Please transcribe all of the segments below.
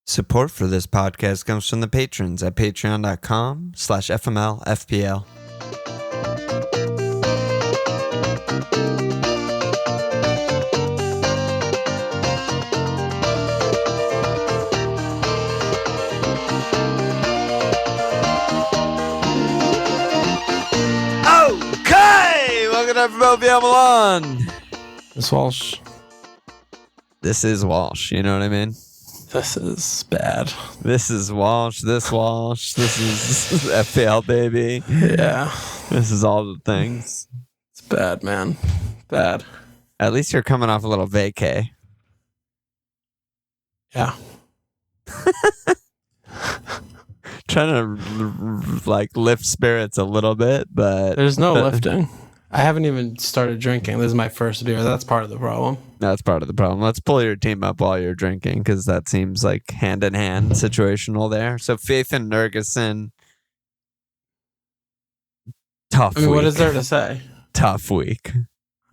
Support for this podcast comes from the patrons at patreon.com/FMLFPL. Okay! Welcome to FMLFPL Milan. This Walsh. This is Walsh, you know what I mean? This is bad. This is Walsh, this Walsh, this is FPL, baby. Yeah. This is all the things. It's bad, man. Bad. At least you're coming off a little vacay. Yeah. Trying to lift spirits a little bit, but There's no lifting. I haven't even started drinking. This is my first beer. That's part of the problem. That's part of the problem. Let's pull your team up while you're drinking, because that seems like hand-in-hand situational there. So Faith and Nurgason. Tough week. What is there to say? Tough week.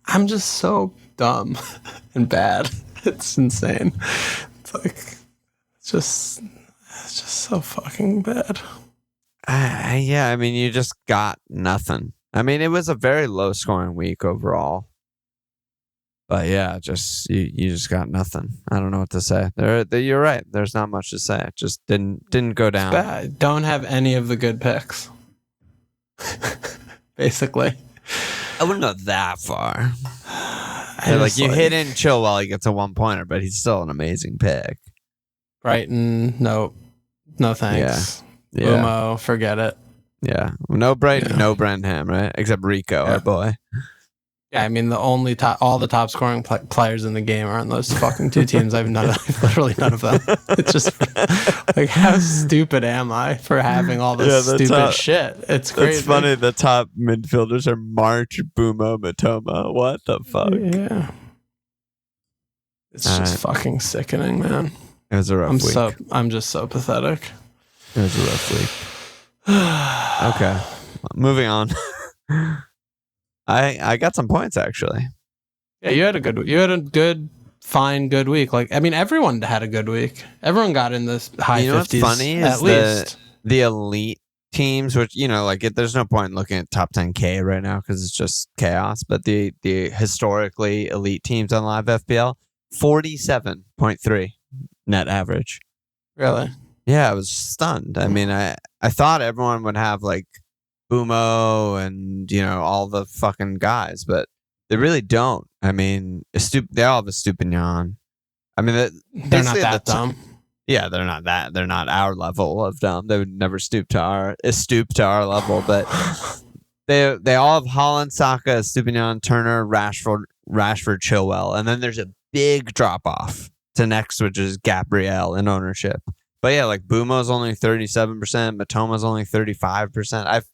I'm just so dumb and bad. It's insane. It's just so fucking bad. Yeah, I mean, you just got nothing. I mean, it was a very low-scoring week overall. But yeah, just you just got nothing. I don't know what to say. You're right. There's not much to say. It just didn't go down. It's bad. Don't have any of the good picks. Basically. I wouldn't go that far. You hit in Chilwell, he gets a 1-pointer, but he's still an amazing pick. Brighton, no thanks. Yeah. Umo, forget it. Yeah. No Brighton, no Brentham, right? Except Rico, our boy. Yeah, I mean, all the top scoring players in the game are on those fucking two teams. Literally none of them. It's just like, how stupid am I for having all this stupid shit? It's crazy. It's funny. The top midfielders are March, Bumo, Matoma. What the fuck? Yeah. It's just fucking sickening, man. It was a rough week. I'm just so pathetic. It was a rough week. Okay. Moving on. I got some points, actually. Yeah, you had a good week. Like, I mean, everyone had a good week. Everyone got in this high 50s. What's funny is the elite teams, which, there's no point in looking at top 10K right now because it's just chaos. But the historically elite teams on live FPL, 47.3 net average. Really? Yeah, I was stunned. I mean, I thought everyone would have like Bumo and, all the fucking guys, but they really don't. I mean, they all have a Stupinian. I mean, they're not that dumb. Yeah, they're not that. They're not our level of dumb. They would never stoop to our level, but they all have Haaland, Saka, Stupinian, Turner, Rashford, Chilwell, and then there's a big drop off to next, which is Gabriel in ownership. But yeah, like Bumo's only 37%, Matoma's only 35%.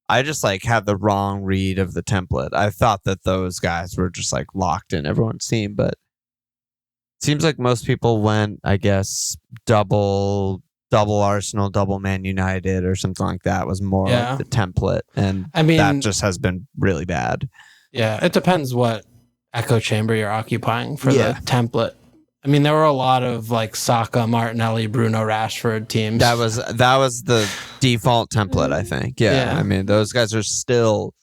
I just have the wrong read of the template. I thought that those guys were just locked in everyone's team, but it seems like most people went, I guess, double Arsenal, double Man United or something like that was more of the template. And I mean, that just has been really bad. Yeah, it depends what echo chamber you're occupying for the template. I mean, there were a lot of Saka, Martinelli, Bruno, Rashford teams. That was the default template, I think. Yeah. I mean, those guys are still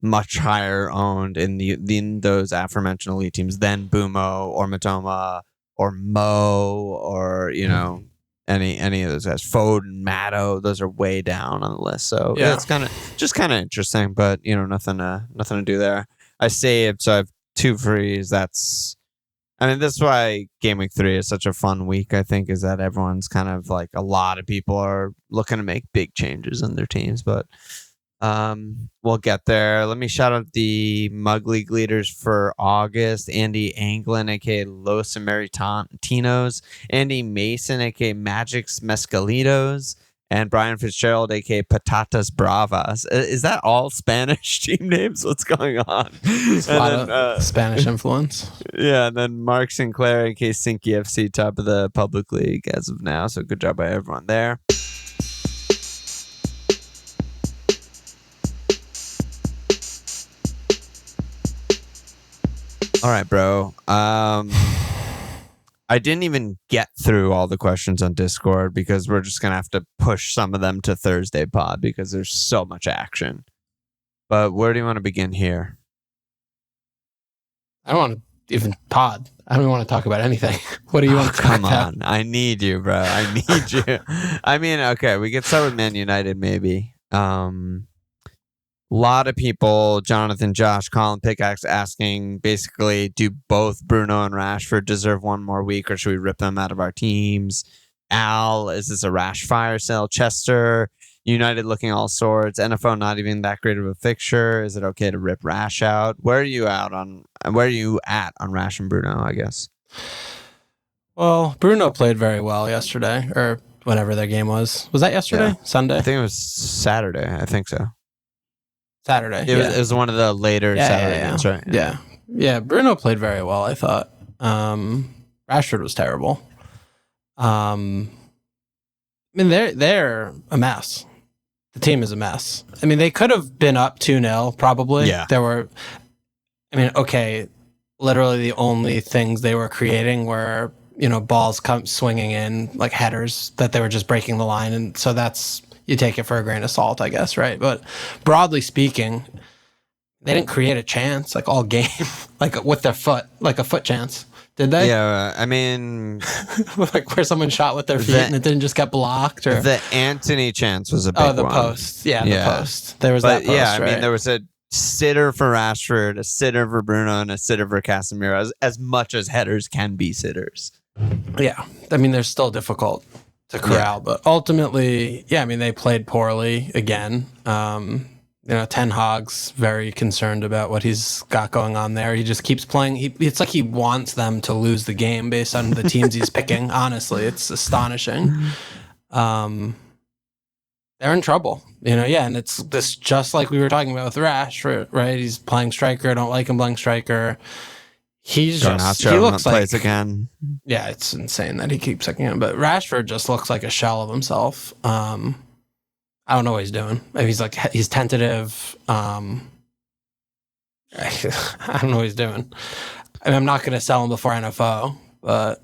much higher owned in those aforementioned elite teams than Bumo or Matoma or Mo or any of those guys. Foden, Matto, those are way down on the list. So it's kind of interesting, but nothing to do there. I saved, so I have 2 frees. This is why Game Week 3 is such a fun week, I think, is that everyone's kind of a lot of people are looking to make big changes in their teams, but we'll get there. Let me shout out the Mug League leaders for August: Andy Anglin, aka Los Ameritanos, Andy Mason, aka Magic's Mescalitos, and Brian Fitzgerald, aka Patatas Bravas. Is that all Spanish team names? What's going on? A lot of Spanish influence. Yeah, and then Mark Sinclair, aka Sinky FC, top of the public league as of now. So good job by everyone there. All right, bro. I didn't even get through all the questions on Discord because we're just going to have to push some of them to Thursday pod because there's so much action. But where do you want to begin here? I don't want to even pod. I don't even want to talk about anything. What do you want to talk about? Come on. I need you, bro. I need you. I mean, okay, we could start with Man United maybe. A lot of people, Jonathan, Josh, Colin, Pickaxe, asking basically, do both Bruno and Rashford deserve one more week, or should we rip them out of our teams? Al, is this a rash fire sale? Chester, United looking all sorts. NFO not even that great of a fixture. Is it okay to rip Rash out? Where are you at on Rash and Bruno, I guess? Well, Bruno played very well yesterday, or whenever their game was. Was that yesterday? Yeah. Sunday? I think it was Saturday. I think so. Saturday. It was one of the later Saturday games, right? Yeah. Bruno played very well, I thought. Rashford was terrible. I mean, they're a mess. The team is a mess. I mean, they could have been up 2-0, probably. Yeah. Literally the only things they were creating were, balls come swinging in, like headers, that they were just breaking the line. And so you take it for a grain of salt, I guess, right? But broadly speaking, they didn't create a chance, like all game, like with their foot, like a foot chance. Did they? Yeah, I mean... like where someone shot with their feet and it didn't just get blocked? Or the Anthony chance was a big one. Oh, the post. Yeah, the post. There was that post, yeah, I right? mean, there was a sitter for Rashford, a sitter for Bruno, and a sitter for Casemiro, as much as headers can be sitters. Yeah, I mean, they're still difficult to corral, but ultimately, they played poorly again. Ten Hag's very concerned about what he's got going on there. He just keeps playing. It's like he wants them to lose the game based on the teams he's picking. Honestly, it's astonishing. They're in trouble, and it's this just like we were talking about with Rash, right? He's playing striker. I don't like him playing striker. He looks like plays again. Yeah, it's insane that he keeps picking him. But Rashford just looks like a shell of himself. I don't know what he's doing. He's tentative. I don't know what he's doing. I'm not going to sell him before NFO, but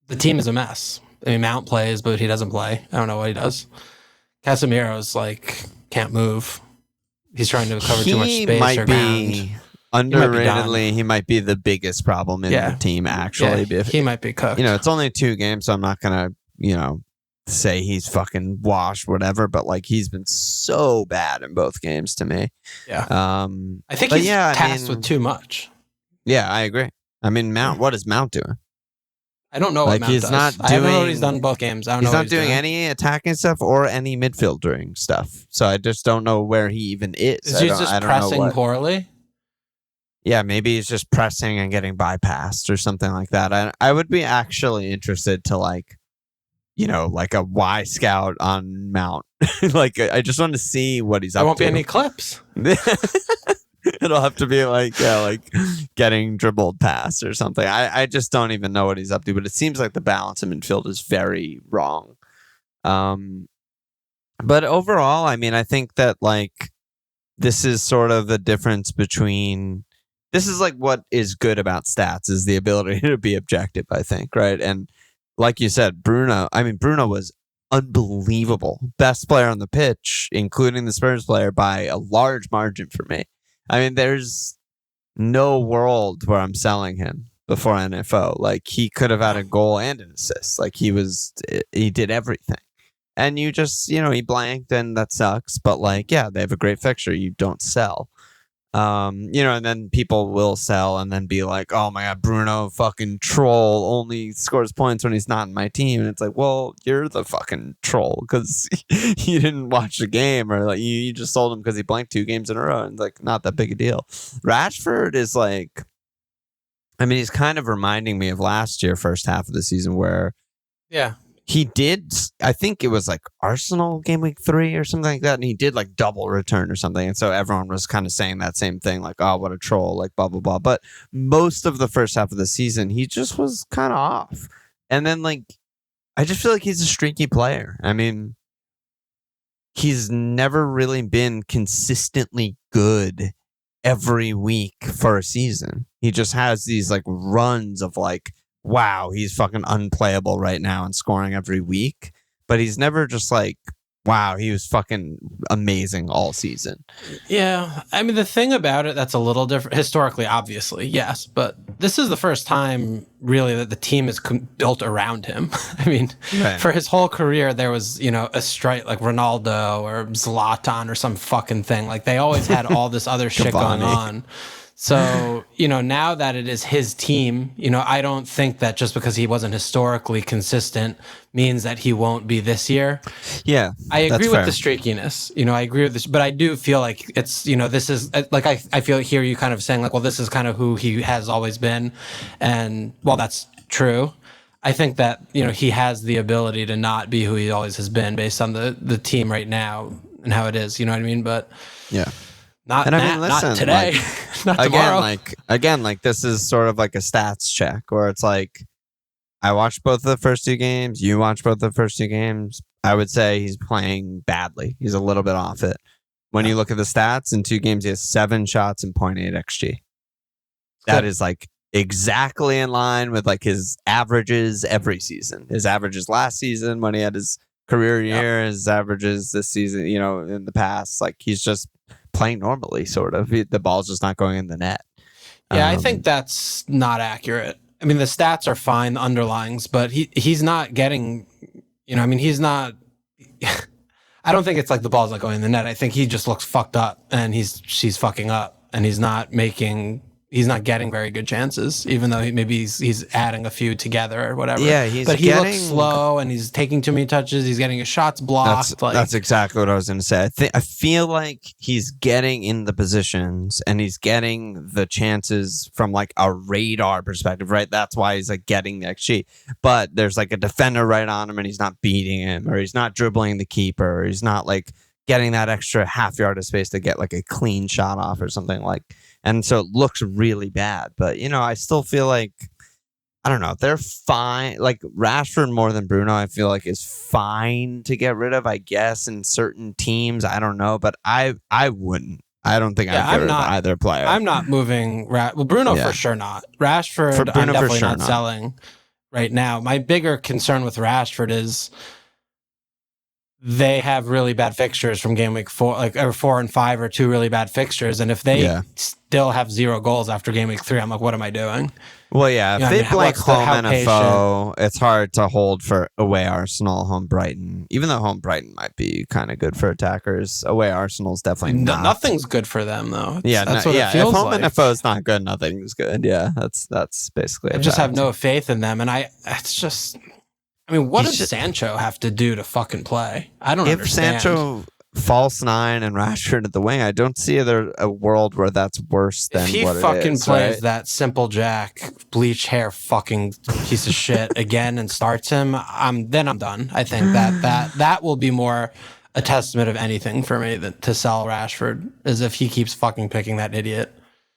the team is a mess. Mount plays, but he doesn't play. I don't know what he does. Casemiro's can't move. He's trying to cover too much space or ground. Underratedly, he might be the biggest problem in the team, actually. Yeah, he might be cooked. It's only 2 games, so I'm not going to, say he's fucking washed, whatever, but he's been so bad in both games to me. Yeah. I think he's tasked with too much. Yeah, I agree. Mount, what is Mount doing? I don't know what Mount does. I don't know what he's done in both games. He's not doing any attacking stuff or any midfielding stuff. So I just don't know where he even is. Is he just pressing poorly? Yeah, maybe he's just pressing and getting bypassed or something like that. I would be actually interested to a Y scout on Mount. I just want to see what he's up to. There won't be any clips. It'll have to be getting dribbled past or something. I just don't even know what he's up to, but it seems like the balance in midfield is very wrong. But overall, I think that this is sort of the difference between... This is what is good about stats is the ability to be objective, I think, right? And like you said, Bruno was unbelievable. Best player on the pitch, including the Spurs player, by a large margin for me. There's no world where I'm selling him before NFO. He could have had a goal and an assist. He did everything. And you just, he blanked and that sucks. But they have a great fixture. You don't sell. And then people will sell and then be like, oh my God, Bruno fucking troll only scores points when he's not in my team. And it's well, you're the fucking troll because you didn't watch the game or you just sold him because he blanked 2 games in a row. And not that big a deal. Rashford is he's kind of reminding me of last year, first half of the season where he did, I think it was Arsenal game week 3 or something like that. And he did double return or something. And so everyone was kind of saying that same thing, oh, what a troll, blah, blah, blah. But most of the first half of the season, he just was kind of off. And then I just feel he's a streaky player. He's never really been consistently good every week for a season. He just has these runs of wow, he's fucking unplayable right now and scoring every week. But he's never just like, wow, he was fucking amazing all season. Yeah. I mean, the thing about it that's a little different, historically, obviously, yes. But this is the first time, really, that the team is built around him. I mean, for his whole career, there was, a strike like Ronaldo or Zlatan or some fucking thing. Like, they always had all this other shit going on. So, now that it is his team, I don't think that just because he wasn't historically consistent means that he won't be this year. Yeah. I agree with the streakiness. I agree with this, but I do feel like it's, this is like, I feel hear you kind of saying like, well, this is kind of who he has always been. And while that's true, I think that, he has the ability to not be who he always has been based on the team right now and how it is, you know what I mean? But yeah. Not today, like, not tomorrow. Again, this is sort of like a stats check where it's like, I watched both of the first two games. You watched both of the first two games. I would say he's playing badly. He's a little bit off it. When you look at the stats, in 2 games, he has 7 shots and 0.8 XG. That is like exactly in line with like his averages every season. His averages last season when he had his career year, his averages this season, in the past. Like he's just playing normally, sort of. The ball's just not going in the net. Yeah, I think that's not accurate. I mean, the stats are fine, the underlyings, but he's not getting, he's not. I don't think it's like the ball's not going in the net. I think he just looks fucked up, and she's fucking up, and he's not getting very good chances, even though he's adding a few together or whatever. Yeah, but he looks slow and he's taking too many touches. He's getting his shots blocked. That's exactly what I was going to say. I feel like he's getting in the positions and he's getting the chances from like a radar perspective, right? That's why he's like getting the XG. But there's like a defender right on him and he's not beating him, or he's not dribbling the keeper, or he's not like getting that extra half yard of space to get like a clean shot off or something like. And so it looks really bad. But, I still feel like, I don't know, they're fine. Like Rashford more than Bruno, I feel like is fine to get rid of, I guess, in certain teams. I don't know. But I wouldn't. I don't think I'd get rid of either player. I'm not moving. Bruno for sure not. Rashford, I'm definitely not selling right now. My bigger concern with Rashford is they have really bad fixtures from game week 4, or 4 and 5 are 2 really bad fixtures. And if they still have 0 goals after game week 3, I'm like, what am I doing? Well, yeah, if they blank home and a foe, it's hard to hold for away Arsenal, home Brighton. Even though home Brighton might be kind of good for attackers, away Arsenal's definitely not. Nothing's good for them, though. That's what it feels like. If home and a foe is not good, nothing's good. Yeah, that's basically it. I just have no faith in them. And it's just... I mean, what does Sancho have to do to fucking play? I don't understand. If Sancho false 9 and Rashford at the wing, I don't see a world where that's worse than what it is. If he fucking plays that simple Jack, bleach hair fucking piece of shit again and starts him, then I'm done. I think that will be more a testament of anything for me than to sell Rashford, is if he keeps fucking picking that idiot.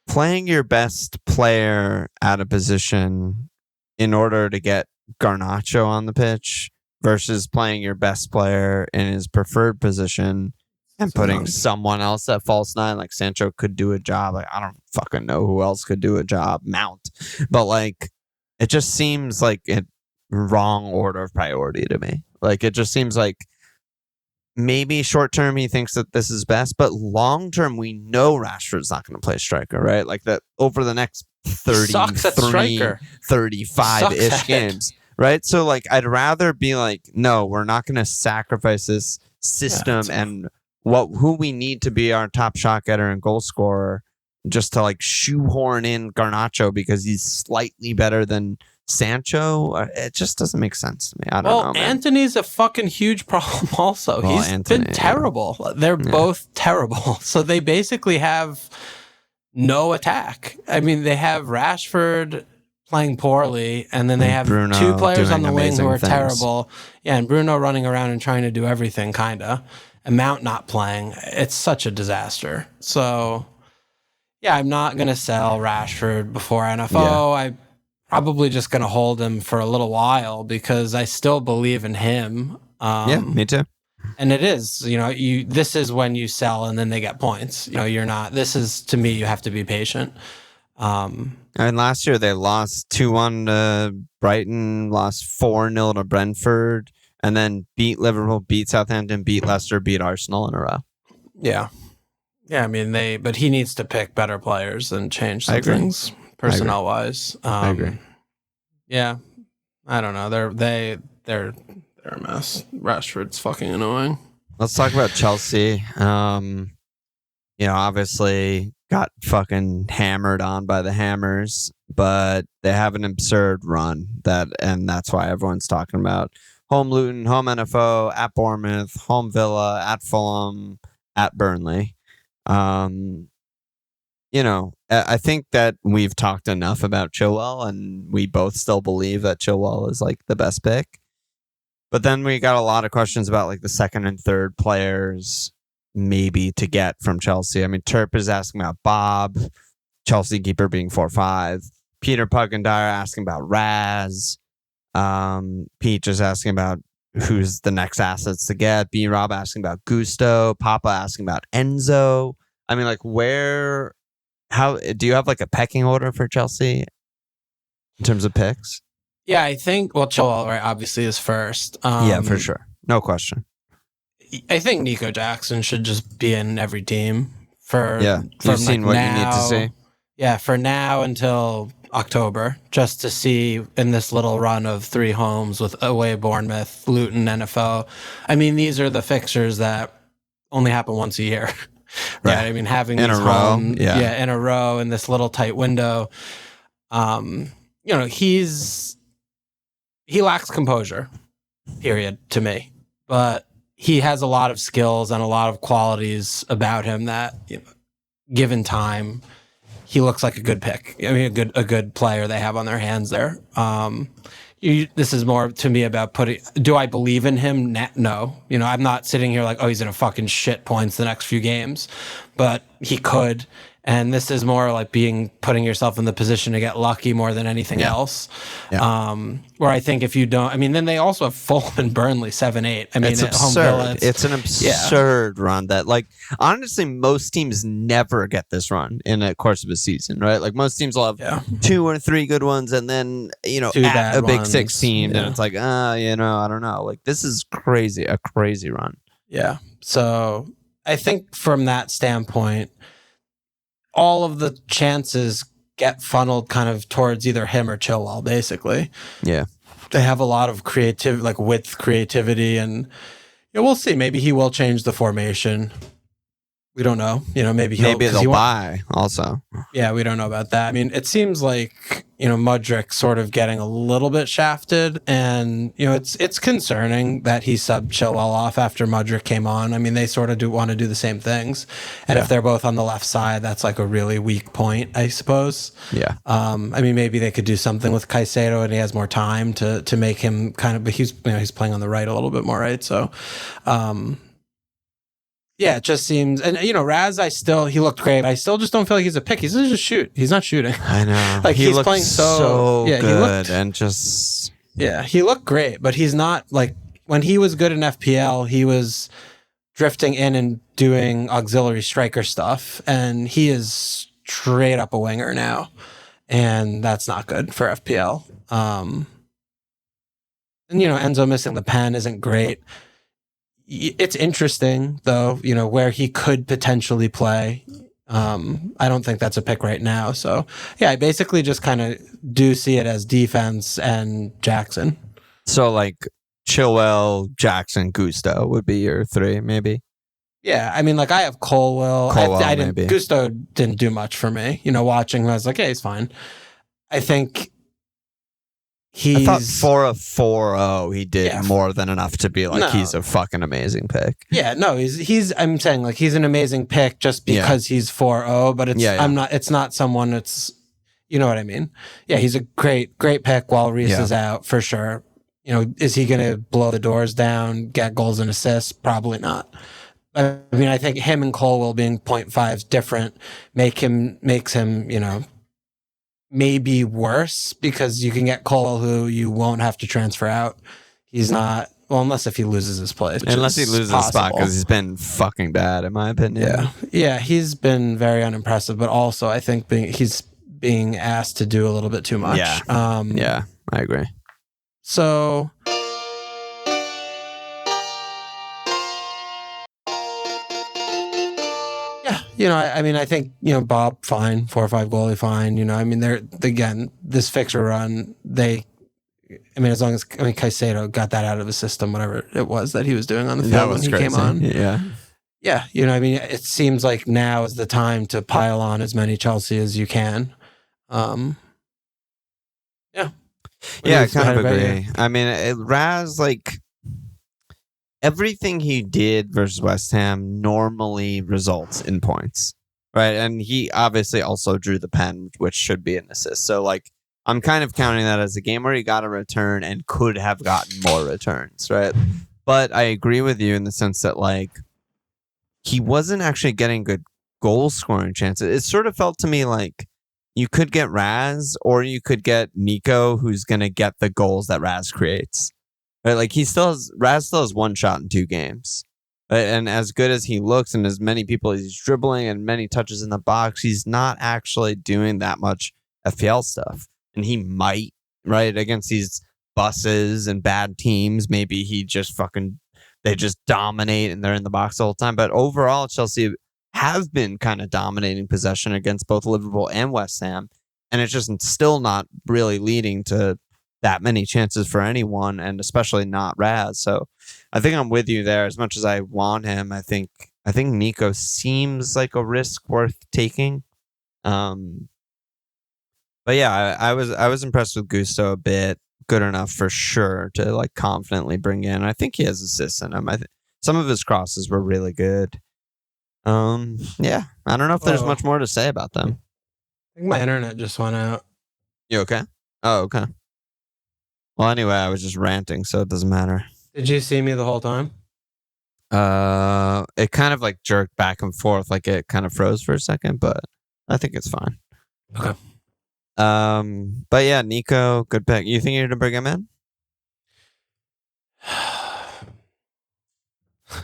Playing your best player at a position in order to get Garnacho on the pitch versus playing your best player in his preferred position and putting someone else at false 9, like Sancho could do a job. Like, I don't fucking know who else could do a job. Mount. But like, it just seems like a wrong order of priority to me. Like, it just seems like maybe short term he thinks that this is best, but long term we know Rashford's not going to play striker, right? Like that over the next 35-ish games, right? So like, I'd rather be like, no, we're not going to sacrifice this system and who we need to be our top shot getter and goal scorer just to like shoehorn in Garnacho because he's slightly better than Sancho. It just doesn't make sense to me. I don't know, man. Anthony's a fucking huge problem also. He's been terrible. They're both terrible. So they basically have no attack. I mean, they have Rashford playing poorly, and then they have Bruno 2 players on the wing who are terrible. Yeah, and Bruno running around and trying to do everything, kind of. And Mount not playing. It's such a disaster. So, yeah, I'm not going to sell Rashford before NFO. I'm probably just going to hold him for a little while because I still believe in him. Yeah, me too. And it is, this is when you sell and then they get points. You're not, this is, to me, you have to be patient. Last year they lost 2-1 to Brighton, lost 4-0 to Brentford, and then beat Liverpool, beat Southampton, beat Leicester, beat Arsenal in a row. Yeah. Yeah, I mean, but he needs to pick better players and change some things personnel-wise. I agree. Yeah. I don't know. They're a mess. Rashford's fucking annoying. Let's talk about Chelsea. Obviously got fucking hammered on by the Hammers, but they have an absurd run and that's why everyone's talking about home Luton, home NFO, at Bournemouth, home Villa, at Fulham, at Burnley. I think that we've talked enough about Chilwell, and we both still believe that Chilwell is like the best pick. But then we got a lot of questions about like the second and third players maybe to get from Chelsea. I mean, Turp is asking about Bob, Chelsea keeper being 4-5. Peter Puckendire asking about Raz. Pete is asking about who's the next assets to get. B-Rob asking about Gusto. Papa asking about Enzo. I mean, like, how do you have like a pecking order for Chelsea in terms of picks? Yeah, I think, Chilwell, right, obviously is first. Yeah, for sure. No question. I think Nico Jackson should just be in every team you've seen what you need to see. Yeah, for now until October, just to see in this little run of 3 homes with away Bournemouth, Luton, NFO. I mean, these are the fixtures that only happen once a year. Right. Yeah. I mean, having in these a row, in a row in this little tight window. He lacks composure, period, to me. But he has a lot of skills and a lot of qualities about him that, given time, he looks like a good pick. I mean, a good player they have on their hands there. This is more to me about do I believe in him? No. I'm not sitting here like, oh, he's going to fucking shit points the next few games, but he could. And this is more like putting yourself in the position to get lucky more than anything else. Yeah. Where I think if you don't, I mean, then they also have Fulham and Burnley 7-8. I mean, it's at absurd. Home Villa, it's an absurd run that, like, honestly, most teams never get this run in the course of a season, right? Like, most teams will have 2 or 3 good ones, and then at a big 16, and it's like, I don't know. Like, this is a crazy run. Yeah. So I think from that standpoint, all of the chances get funneled kind of towards either him or Chilwell, basically. Yeah. They have a lot of creativity, and we'll see. Maybe he will change the formation. We don't know. Maybe they'll buy also. Yeah, we don't know about that. I mean, it seems like, Mudryk sort of getting a little bit shafted, and, it's concerning that he subbed Chilwell off after Mudryk came on. I mean, they sort of want to do the same things. And if they're both on the left side, that's like a really weak point, I suppose. Yeah. I mean, maybe they could do something with Caicedo and he has more time to make him kind of, but he's playing on the right a little bit more, right? So, yeah, it just seems, and Raz, he looked great. I still just don't feel like he's a pick. He's just shoot. He's not shooting. I know. Like he's playing so good he looked great, but he's not like when he was good in FPL. He was drifting in and doing auxiliary striker stuff, and he is straight up a winger now, and that's not good for FPL. And Enzo missing the pen isn't great. It's interesting, though, where he could potentially play. I don't think that's a pick right now. So, yeah, I basically just kind of do see it as defense and Jackson. So, like, Chilwell, Jackson, Gusto would be your 3, maybe? Yeah, I mean, like, I have Colwell. Maybe. Gusto didn't do much for me. Watching him, I was like, yeah, he's fine. I think I thought for a 4-0, he did more than enough to be like, he's a fucking amazing pick. Yeah, no, I'm saying like he's an amazing pick just because he's 4-0, but it's not someone that's, you know what I mean? Yeah, he's a great pick while Reece is out for sure. Is he going to blow the doors down, get goals and assists? Probably not. I mean, I think him and Colwell being 0.5 different makes him, maybe worse because you can get Cole who you won't have to transfer out. He's not, unless if he loses his place. Unless he loses his spot because he's been fucking bad in my opinion. Yeah, he's been very unimpressive, but also I think he's being asked to do a little bit too much. Yeah, I agree. So yeah, I mean, I think, Bob, fine, 4 or 5 goalie, fine. I mean, again, this fixture run, as long as Caicedo got that out of his system, whatever it was that he was doing on the field when he came on. Yeah. Yeah, it seems like now is the time to pile on as many Chelsea as you can. Yeah. Yeah, I kind of agree. I mean, Raz, everything he did versus West Ham normally results in points, right? And he obviously also drew the pen, which should be an assist. So, I'm kind of counting that as a game where he got a return and could have gotten more returns, right? But I agree with you in the sense that, he wasn't actually getting good goal scoring chances. It sort of felt to me like you could get Raz or you could get Nico, who's going to get the goals that Raz creates. Right? Raz still has 1 shot in 2 games. Right? And as good as he looks and as many people he's dribbling and many touches in the box, he's not actually doing that much FPL stuff. And he might, right, against these buses and bad teams, maybe they just dominate and they're in the box the whole time. But overall, Chelsea have been kind of dominating possession against both Liverpool and West Ham. And it's just still not really leading to that many chances for anyone, and especially not Raz. So I think I'm with you there. As much as I want him, I think Nico seems like a risk worth taking. But yeah, I was impressed with Gusto a bit. Good enough for sure to confidently bring in. I think he has assists in him. Some of his crosses were really good. Yeah, I don't know if there's much more to say about them. I think my internet just went out. You okay? Oh, okay. Well, anyway, I was just ranting, so it doesn't matter. Did you see me the whole time? It kind of jerked back and forth, it kind of froze for a second, but I think it's fine. Okay. But yeah, Nico, good pick. You think you're gonna bring him in?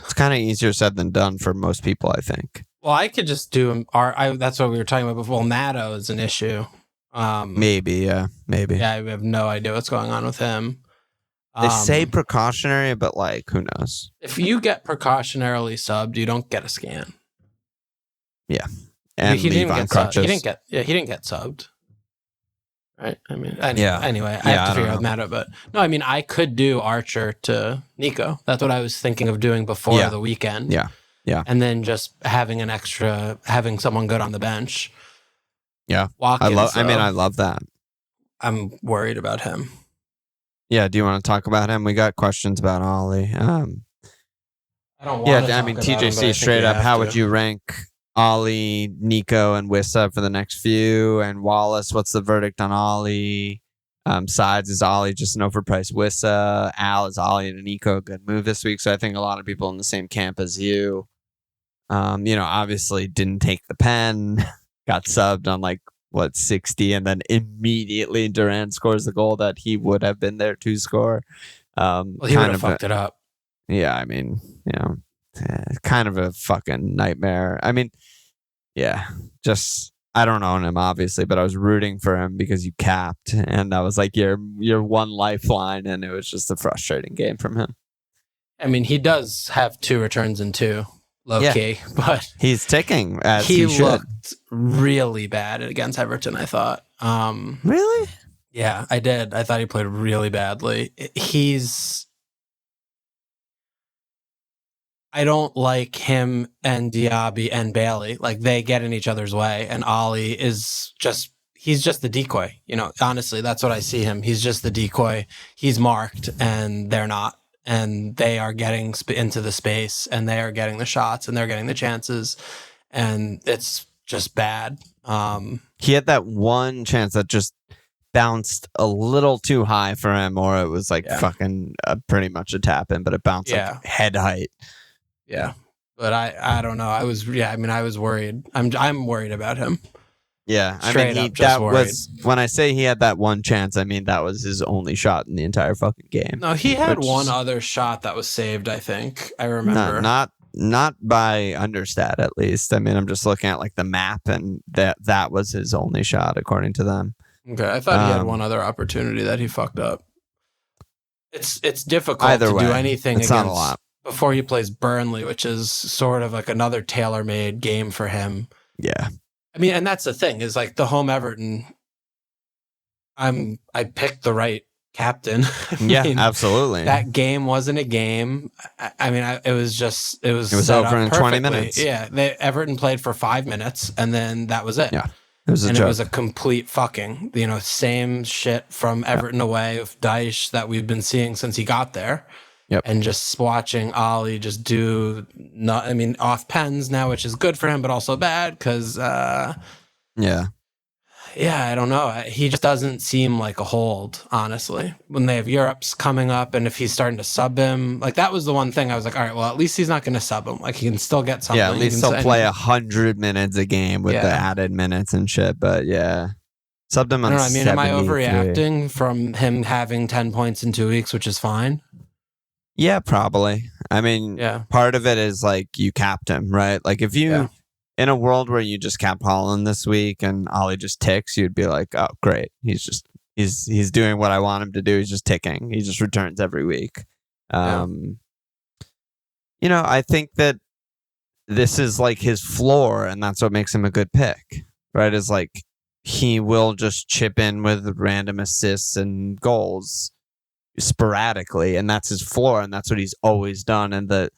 It's kind of easier said than done for most people, I think. Well, I could just do him. That's what we were talking about before. Well, Matto is an issue. Maybe. Yeah, I have no idea what's going on with him. They say precautionary, but who knows? If you get precautionarily subbed, you don't get a scan. Yeah, and he leave on crutches. He didn't get subbed. Right. I mean, anyway, I have to figure out Matto, but no, I mean, I could do Archer to Nico. That's what I was thinking of doing before the weekend. Yeah. And then just having someone good on the bench. Yeah. I love that. I'm worried about him. Yeah. Do you want to talk about him? We got questions about Ollie. I don't want to. I mean, TJC straight up. How would you rank Ollie, Nico, and Wissa for the next few? And Wallace, what's the verdict on Ollie? Sides, is Ollie just an overpriced Wissa? Al, is Ollie and Nico a good move this week? So I think a lot of people in the same camp as you. Obviously didn't take the pen, got subbed on 60, and then immediately Durant scores the goal that he would have been there to score. He would have fucked it up. Yeah, I mean, kind of a fucking nightmare. I mean, yeah, I don't own him obviously, but I was rooting for him because you capped, and that was your one lifeline, and it was just a frustrating game from him. I mean, he does have 2 returns in 2, low key, but he's ticking as he should. Looked really bad against Everton, I thought. Really? Yeah, I did. I thought he played really badly. I don't like him and Diaby and Bailey. They get in each other's way, and Ollie is he's just the decoy. Honestly, that's what I see him. He's just the decoy. He's marked, and they're not. And they are getting into the space, and they are getting the shots, and they're getting the chances, and it's just bad. He had that one chance that just bounced a little too high for him, or it was fucking pretty much a tap in, but it bounced head height. Yeah, but I don't know. I was worried. I'm worried about him. Yeah, was when I say he had that one chance, I mean that was his only shot in the entire fucking game. No, he had one other shot that was saved, I think. I remember. Not Not by understat, at least. I mean, I'm just looking at like the map, and that was his only shot according to them. Okay, I thought he had one other opportunity that he fucked up. It's difficult to do anything against before he plays Burnley, which is sort of like another tailor-made game for him. Yeah. I mean, and that's the thing, is like the home Everton, I picked the right captain. Yeah, absolutely. That game wasn't a game. I mean, it was over in 20 minutes. Yeah, Everton played for 5 minutes, and then that was it. Yeah. It was a complete fucking, same shit from Everton away of Dyche that we've been seeing since he got there. Yep. And just watching Ollie just do off pens now, which is good for him, but also bad because, I don't know. He just doesn't seem like a hold, honestly. When they have Europe's coming up, and if he's starting to sub him, like that was the one thing I was like, all right, well, at least he's not going to sub him. Like he can still get something. Yeah, at least he'll play 100 minutes a game with the added minutes and shit. But yeah, subbed him on. Am I overreacting from him having 10 points in 2 weeks, which is fine? Yeah, probably. I mean, part of it is like you capped him, right? Like if you. In a world where you just cap Holland this week and Ollie just ticks, you'd be like, oh, great. He's doing what I want him to do. He's just ticking. He just returns every week. I think that this is like his floor, and that's what makes him a good pick, right? Is like he will just chip in with random assists and goals sporadically, and that's his floor, and that's what he's always done. And the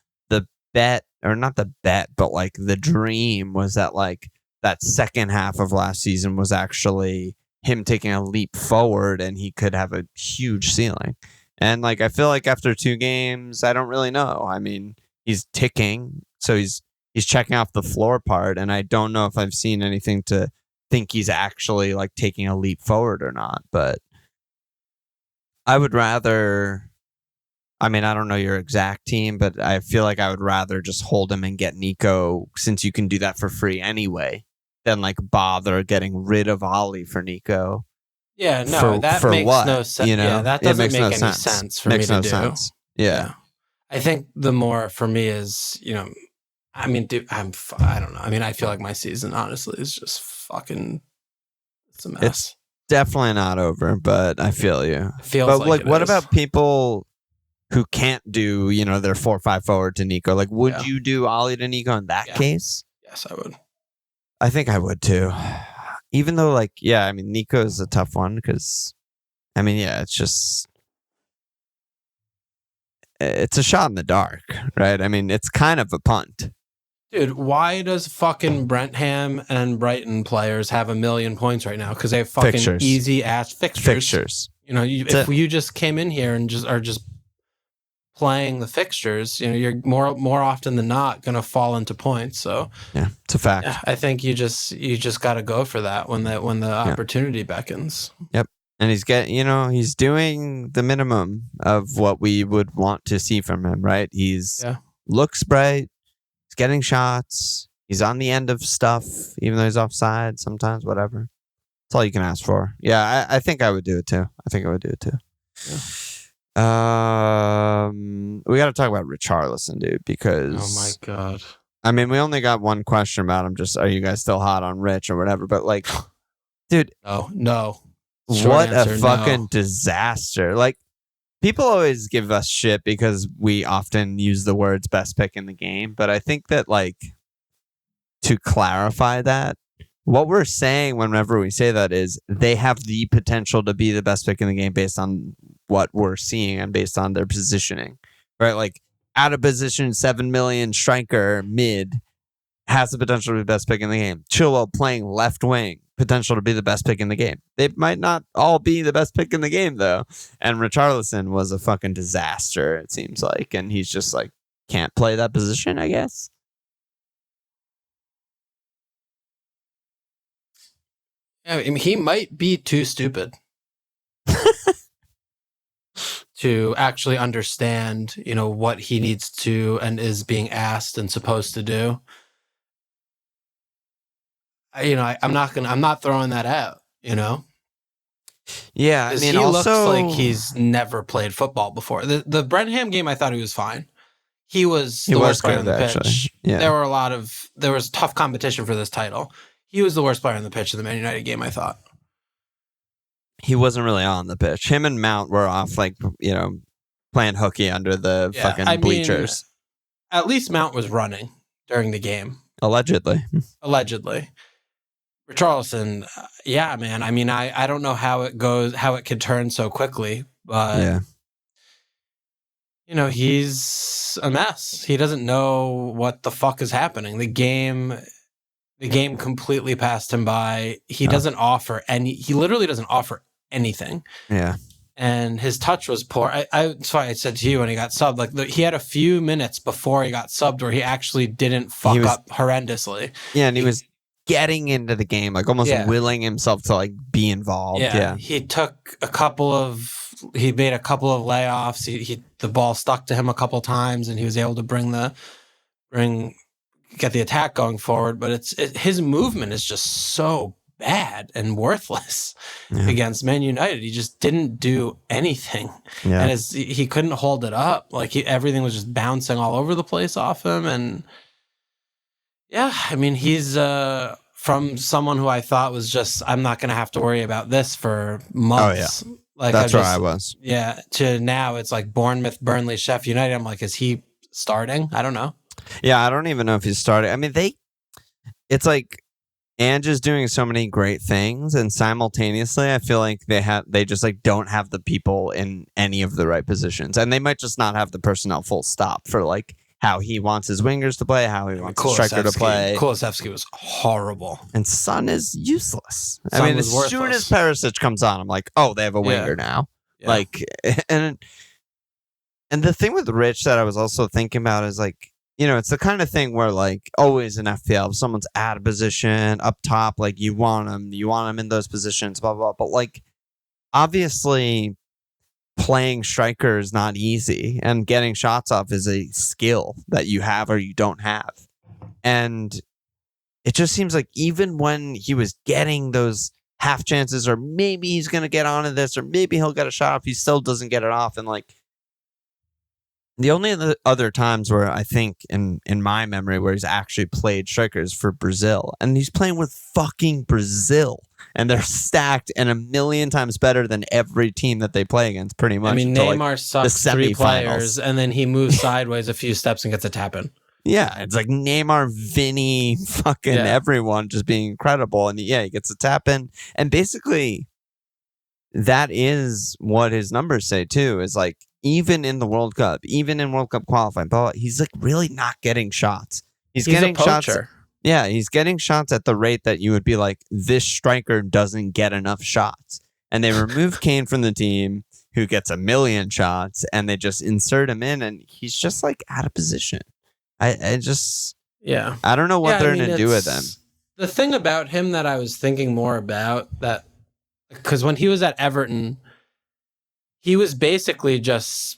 bet, or not the bet, but like the dream was that like that second half of last season was actually him taking a leap forward and he could have a huge ceiling. And like I feel like after 2 games, I don't really know. I mean, he's ticking, so he's checking off the floor part, and I don't know if I've seen anything to think he's actually like taking a leap forward or not. But I would rather. I mean, I don't know your exact team, but I feel like I would rather just hold him and get Nico, since you can do that for free anyway, than like bother getting rid of Ollie for Nico. Yeah, no, that makes no sense. Yeah, that doesn't make any sense for me to do. Yeah. I think the more for me is, I mean, dude, I don't know. I mean, I feel like my season, honestly, is just fucking, it's a mess. It's definitely not over, but I feel you. But like what about people who can't do, their 4-5 forward to Nico? Like, would you do Ollie to Nico in that case? Yes, I would. I think I would too. Even though, like, I mean, Nico is a tough one because, I mean, it's a shot in the dark, right? I mean, it's kind of a punt. Dude, why does fucking Brentham and Brighton players have 1 million points right now? Because they have fucking easy ass fixtures. If you just came in here and are just playing the fixtures, you're more often than not going to fall into points. So yeah, it's a fact. I think you just got to go for that when the opportunity beckons. Yep. And he's doing the minimum of what we would want to see from him, right? Looks bright. He's getting shots. He's on the end of stuff, even though he's offside sometimes, whatever. That's all you can ask for. Yeah, I think I would do it too. Yeah. We got to talk about Richarlison, dude, because oh my god. I mean, we only got one question about him. Just, are you guys still hot on Rich or whatever? But like, dude, no. What a fucking disaster! Like, people always give us shit because we often use the words "best pick in the game," but I think that, like, to clarify that, what we're saying whenever we say that is they have the potential to be the best pick in the game based on what we're seeing and based on their positioning, right? Like, out of position, 7 million striker mid has the potential to be the best pick in the game. Chilwell playing left wing, potential to be the best pick in the game. They might not all be the best pick in the game, though. And Richarlison was a fucking disaster, it seems like. And he's just like, can't play that position, I guess. I mean, he might be too stupid to actually understand, what he needs to and is being asked and supposed to do. I'm not throwing that out, Yeah, I mean, he looks like he's never played football before. The Brentham game, I thought he was fine. he was the worst player on the pitch. Actually. Yeah. There was tough competition for this title. He was the worst player on the pitch in the Man United game, I thought. He wasn't really on the pitch. Him and Mount were off, like, playing hooky under the fucking bleachers. At least Mount was running during the game. Allegedly. Richarlison, yeah, man. I mean, I don't know how it could turn so quickly, but he's a mess. He doesn't know what the fuck is happening. The game completely passed him by. He literally doesn't offer anything. Yeah. And his touch was poor. That's why I said to you when he got subbed, like he had a few minutes before he got subbed where he actually didn't fuck up horrendously. Yeah, and he was getting into the game, like almost willing himself to like be involved. Yeah. He made a couple of layoffs. The ball stuck to him a couple times and he was able to get the attack going forward. But his movement is just so bad and worthless against Man United. He just didn't do anything. Yeah. And he couldn't hold it up. Like everything was just bouncing all over the place off him. And I mean, he's from someone who I thought was just, I'm not going to have to worry about this for months. Oh, yeah. Like that's where I was. Yeah. To now it's like Bournemouth, Burnley, Sheffield United. I'm like, is he starting? I don't know. Yeah. I don't even know if he's starting. I mean, it's like, Ange is doing so many great things, and simultaneously, I feel like they just like don't have the people in any of the right positions, and they might just not have the personnel full stop for like how he wants his wingers to play, how he wants the striker to play. Kulusevski was horrible, and Son is useless. I mean, as soon as Perisic comes on, I'm like, oh, they have a winger now. Yeah. Like, and the thing with Rich that I was also thinking about is like, it's the kind of thing where, like, always in FPL, if someone's out of position up top, like, you want them in those positions, blah, blah, blah. But, like, obviously, playing striker is not easy, and getting shots off is a skill that you have or you don't have. And it just seems like even when he was getting those half chances, or maybe he's going to get onto this, or maybe he'll get a shot off, he still doesn't get it off. And, like, the only other times where I think in my memory where he's actually played strikers for Brazil, and he's playing with fucking Brazil, and they're stacked and a million times better than every team that they play against, pretty much. I mean, Neymar sucks 3 players, and then he moves sideways a few steps and gets a tap in. Yeah, it's like Neymar, Vinny, fucking everyone just being incredible, and he gets a tap in, and basically that is what his numbers say too. Is like, even in the World Cup, even in World Cup qualifying, he's like really not getting shots. He's getting a poacher. Shots. Yeah, he's getting shots at the rate that you would be like, this striker doesn't get enough shots. And they remove Kane from the team, who gets a million shots, and they just insert him in, and he's just like out of position. I don't know what they're going to do with him. The thing about him that I was thinking more about, that because when he was at Everton, he was basically just,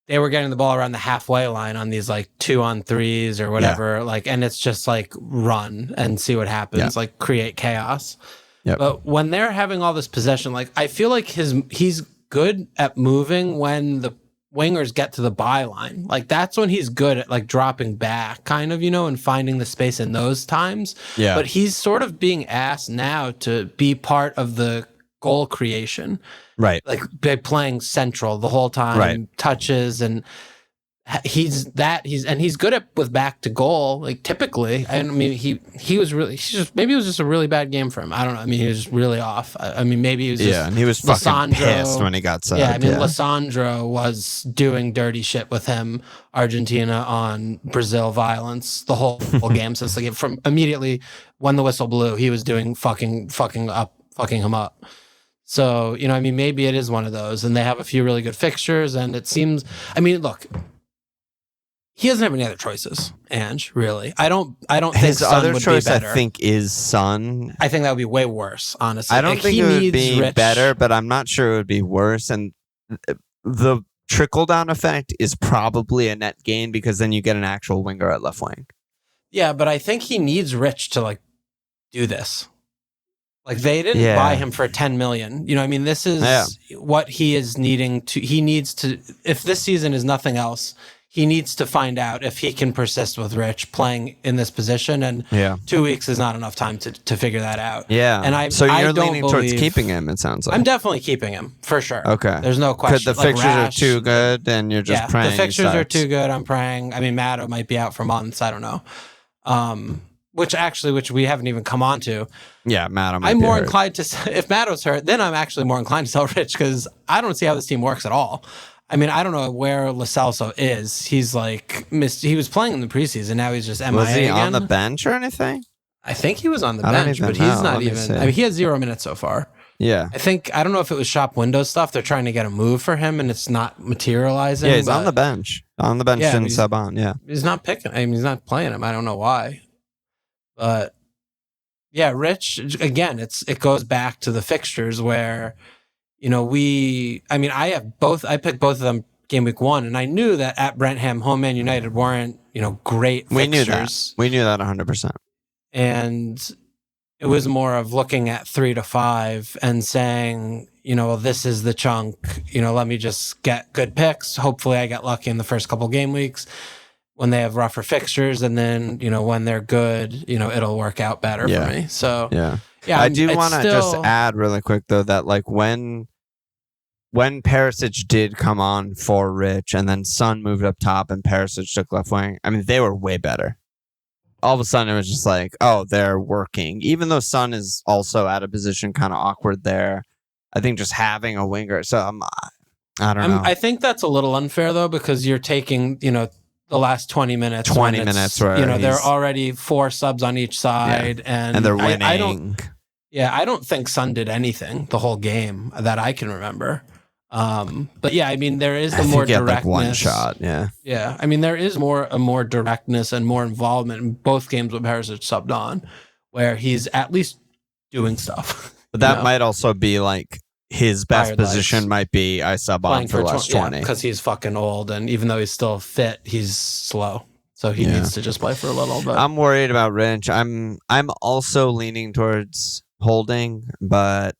they were getting the ball around the halfway line on these like 2-on-3s or whatever, like, and it's just like run and see what happens, like create chaos. Yep. But when they're having all this possession, like I feel like he's good at moving when the wingers get to the byline. Like that's when he's good at like dropping back, kind of, and finding the space in those times. Yeah. But he's sort of being asked now to be part of the goal creation. Right. Like playing central the whole time, touches, and he's good with back to goal, like typically. I mean, he was really, maybe it was just a really bad game for him. I don't know. I mean, he was just really off. I mean, maybe he was just, and he was fucking pissed when he got subbed. Yeah, I mean, Lissandro was doing dirty shit with him, Argentina on Brazil violence the whole game since the game. From immediately when the whistle blew, he was doing fucking him up. So, I mean, maybe it is one of those, and they have a few really good fixtures, and it seems, I mean, look, he doesn't have any other choices, Ange, really. I don't think his Son other would choice, be better. I think, is Son. I think that would be way worse, honestly. I don't think it would be better, but I'm not sure it would be worse, and the trickle-down effect is probably a net gain, because then you get an actual winger at left wing. Yeah, but I think he needs Rich to, like, do this. Like they didn't buy him for 10 million. I mean, this is what he is needing to. He needs to. If this season is nothing else, he needs to find out if he can persist with Rich playing in this position, and 2 weeks is not enough time to figure that out. Yeah. And so you're don't leaning towards keeping him, it sounds like. I'm definitely keeping him, for sure. Okay. There's no question. Because the fixtures are too good, and you're just praying. The fixtures are too good. I'm praying. I mean, Matto might be out for months. I don't know. Which we haven't even come on to. Yeah, Matto might I'm be more hurt. inclined to, if Matto's hurt, then I'm actually more inclined to sell Rich, because I don't see how this team works at all. I mean, I don't know where Lo Celso is. He's like he was playing in the preseason. Now he's just MIA Was he again. on the bench or anything? I think he was on the bench, but he's not even. I mean, he has 0 minutes so far. Yeah. I don't know if it was shop window stuff. They're trying to get a move for him, and it's not materializing. Yeah, he's on the bench. On the bench, didn't sub on. Yeah. He's not picking. I mean, he's not playing him. I don't know why. But yeah, Rich, again, it goes back to the fixtures where, I picked both of them game week 1, and I knew that at Brentford, home Man United weren't, great fixtures. We knew that 100%. And it was more of looking at 3 to 5 and saying, well, this is the chunk, let me just get good picks. Hopefully I get lucky in the first couple game weeks when they have rougher fixtures, and then, when they're good, it'll work out better for me. So yeah, I do want to just add really quick though that like when Perisic did come on for Rich, and then Son moved up top and Perisic took left wing, I mean, they were way better. All of a sudden, it was just like, oh, they're working. Even though Son is also out of position, kind of awkward there. I think just having a winger. So I don't know. I think that's a little unfair though, because you're taking, the last 20 minutes. 20 minutes, where there are already 4 subs on each side, and they're winning. I don't think Son did anything the whole game that I can remember. But yeah, I mean, there is the more directness. Like one shot, yeah. Yeah, I mean, there is more directness and more involvement in both games with Perisic subbed on, where he's at least doing stuff. But that might also be like his best position might be I sub on for last 20. Because he's fucking old, and even though he's still fit, he's slow. So he needs to just play for a little bit. I'm worried about Rich. I'm also leaning towards holding, but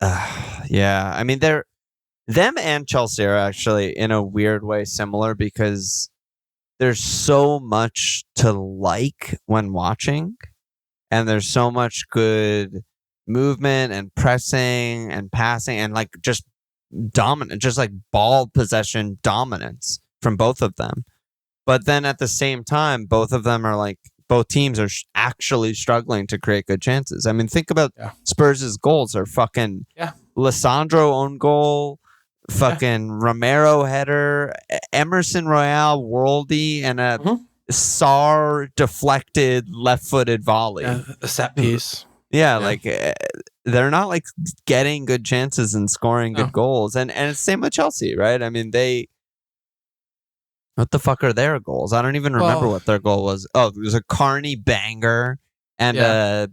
yeah, I mean them and Chelsea are actually in a weird way similar, because there's so much to like when watching, and there's so much good movement and pressing and passing and like just dominant, just like ball possession dominance from both of them. But then at the same time, both teams are actually struggling to create good chances. I mean, think about Spurs' goals are fucking Lissandro own goal, fucking Romero header, Emerson Royale worldy, and a Sarr deflected left-footed volley. A set piece. Yeah, like they're not like getting good chances and scoring good goals. And it's same with Chelsea, right? I mean, what the fuck are their goals? I don't even remember what their goal was. Oh, it was a Carney banger and a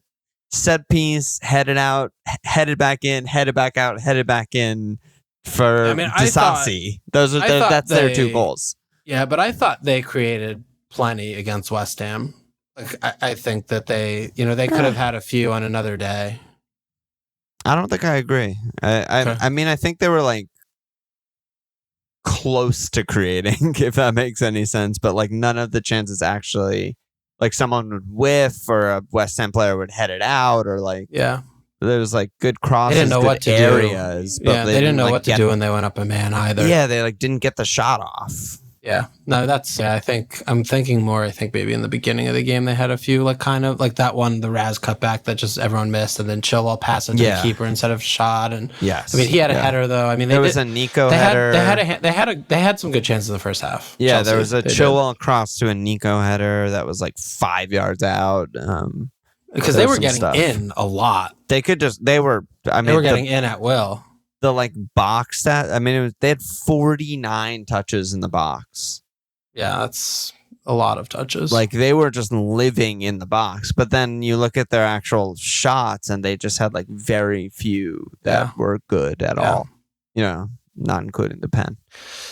set piece, headed out, headed back in, headed back out, headed back in for Disasi. That's their 2 goals. Yeah, but I thought they created plenty against West Ham. Like, I think that they could have had a few on another day. I don't think I agree. I mean, I think they were like close to creating, if that makes any sense, but like none of the chances actually, like someone would whiff or a West Ham player would head it out, or like there was like good crosses, they didn't know what to areas, do. But they didn't know what to do when they went up a man either. Yeah, they like didn't get the shot off. Yeah, no, I'm thinking more. I think maybe in the beginning of the game they had a few like kind of like that one, the Raz cutback that just everyone missed, and then Chilwell passed it to the keeper instead of shot. And I mean, he had a header though. I mean, there was a Nico header. They had some good chances in the first half. Yeah, Chelsea, there was a Chilwell cross to a Nico header that was like 5 yards out. Because they were getting in a lot. They were getting in at will. The like box stat, I mean, they had 49 touches in the box. Yeah, that's a lot of touches. Like they were just living in the box. But then you look at their actual shots, and they just had like very few that were good at all. not including the pen.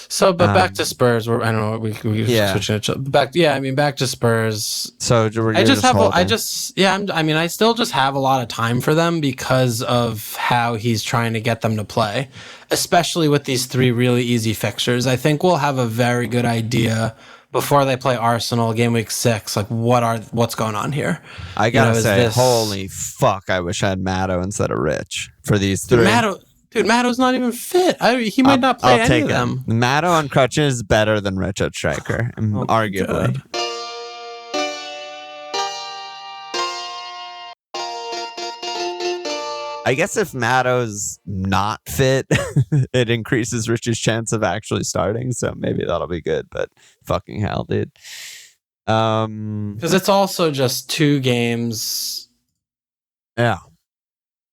So, but back to Spurs. I don't know. We switching it back. Yeah, I mean, back to Spurs. So I still just have a lot of time for them because of how he's trying to get them to play, especially with these 3 really easy fixtures. I think we'll have a very good idea before they play Arsenal game week 6. Like, what's going on here? I gotta say, holy fuck! I wish I had Matto instead of Rich for these 3. Dude, Matto's not even fit. He might not play any of them. Matto on crutches is better than Rich at striker, arguably. God. I guess if Matto's not fit, it increases Rich's chance of actually starting. So maybe that'll be good. But fucking hell, dude. Because it's also just 2 games. Yeah.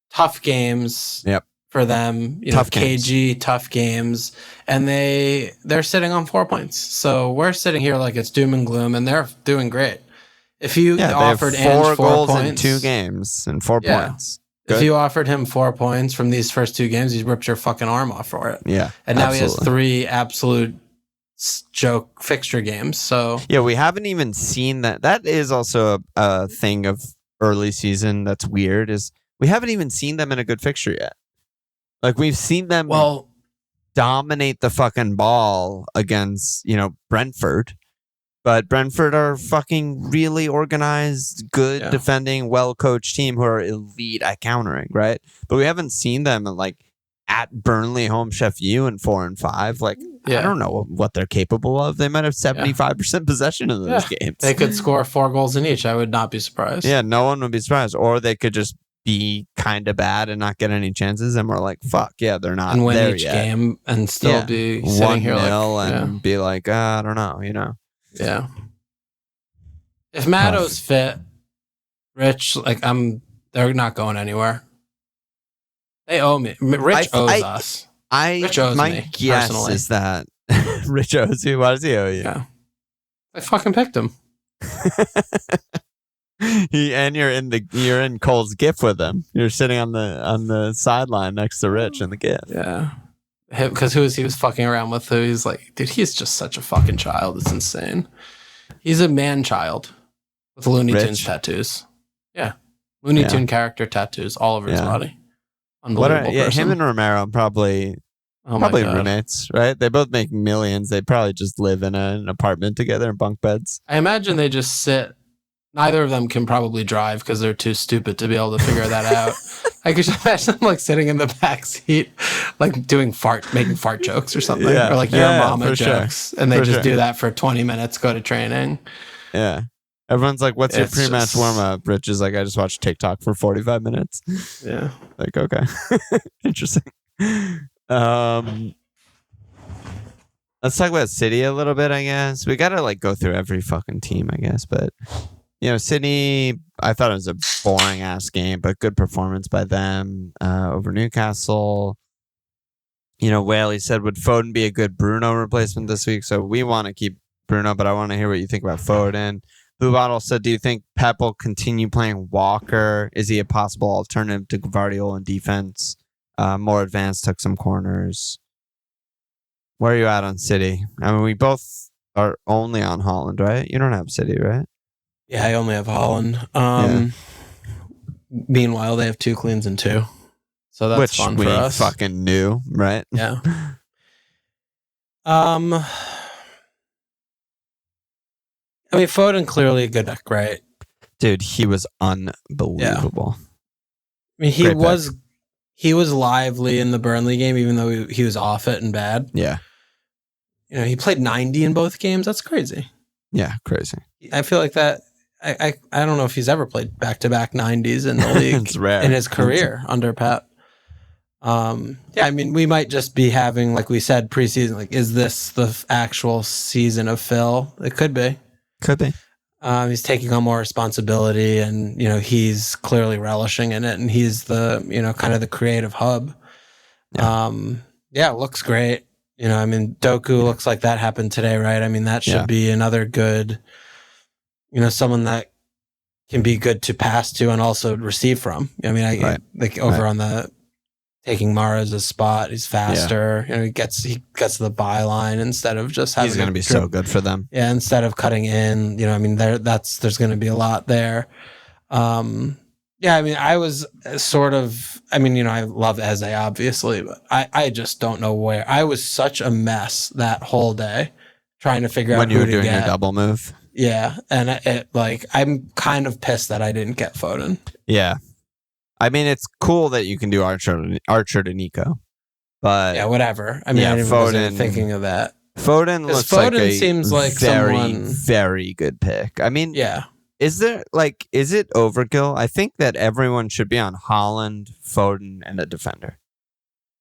Tough games. Yep. For them, tough games, and they're sitting on 4 points. So we're sitting here like it's doom and gloom, and they're doing great. If you offered Ange 4 goals points in 2 games and 4 points, good. If you offered him 4 points from these first 2 games, he's ripped your fucking arm off for it. Yeah, and now he has 3 absolute joke fixture games. So yeah, we haven't even seen that. That is also a thing of early season that's weird. Is we haven't even seen them in a good fixture yet. Like, we've seen them dominate the fucking ball against, Brentford. But Brentford are fucking really organized, good defending, well-coached team who are elite at countering, right? But we haven't seen them at Burnley, home Chef U in 4 and 5. I don't know what they're capable of. They might have 75% possession in those games. They could score 4 goals in each. I would not be surprised. Yeah, no one would be surprised. Or they could just be kind of bad and not get any chances, and we're like, fuck, they're not and win there each yet. game and still be sitting here be like, I don't know, Yeah. If Matto's fit, Rich, they're not going anywhere. They owe me. Rich owes us. Rich owes me guess personally. Is that Rich owes you? Why does he owe you? Yeah, I fucking picked him. You're in Cole's GIF with him. You're sitting on the sideline next to Rich in the GIF. Yeah, because he was fucking around with? Who he's like, dude, he's just such a fucking child. It's insane. He's a man child with Looney Tunes tattoos. Yeah, Looney Tune character tattoos all over his body. Unbelievable. Him and Romero probably roommates, right? They both make millions. They probably just live in an apartment together in bunk beds. I imagine they just sit. Neither of them can probably drive because they're too stupid to be able to figure that out. I could just imagine them sitting in the back seat, making fart jokes or something, or your mama jokes, and they do that for 20 minutes. Go to training. Yeah, everyone's like, "What's your pre-match warm up?" Rich is like, "I just watched TikTok for 45 minutes." Yeah, okay, interesting. Let's talk about City a little bit. I guess we gotta go through every fucking team. I guess, but. City, I thought it was a boring ass game, but good performance by them over Newcastle. Whaley said, would Foden be a good Bruno replacement this week? So we want to keep Bruno, but I want to hear what you think about Foden. Blue Bottle said, do you think Pep will continue playing Walker? Is he a possible alternative to Gvardiol in defense? More advanced, took some corners. Where are you at on City? I mean, we both are only on Holland, right? You don't have City, right? Yeah, I only have Holland. Meanwhile, they have 2 cleans and 2. So that's fun for us. Which we fucking knew, right? Yeah. Foden clearly a good deck, right? Dude, he was unbelievable. Yeah. He was lively in the Burnley game, even though he was off it and bad. Yeah. He played 90 in both games. That's crazy. Yeah, crazy. I feel like that. I don't know if he's ever played back-to-back 90s in the league it's rare. in his career under Pep. We might just be having, like we said, preseason. Is this the actual season of Phil? It could be. Could be. He's taking on more responsibility, and he's clearly relishing in it, and he's the kind of the creative hub. Yeah. It looks great. Doku looks like that happened today, right? That should be another good. Someone that can be good to pass to and also receive from. On the taking Mahrez's spot. He's faster. He gets to the byline instead of just having. He's going to be so good for them. Yeah, instead of cutting in. There's going to be a lot there. I was sort of. I love Eze obviously, but I just don't know where. I was such a mess that whole day trying to figure out when you who were doing to get. your double move. Yeah, and I'm kind of pissed that I didn't get Foden. Yeah. It's cool that you can do Archer to Nico, but yeah, whatever. I wasn't thinking of that. Foden looks seems like very, very good pick. Yeah. Is it overkill? I think that everyone should be on Haaland, Foden, and a defender.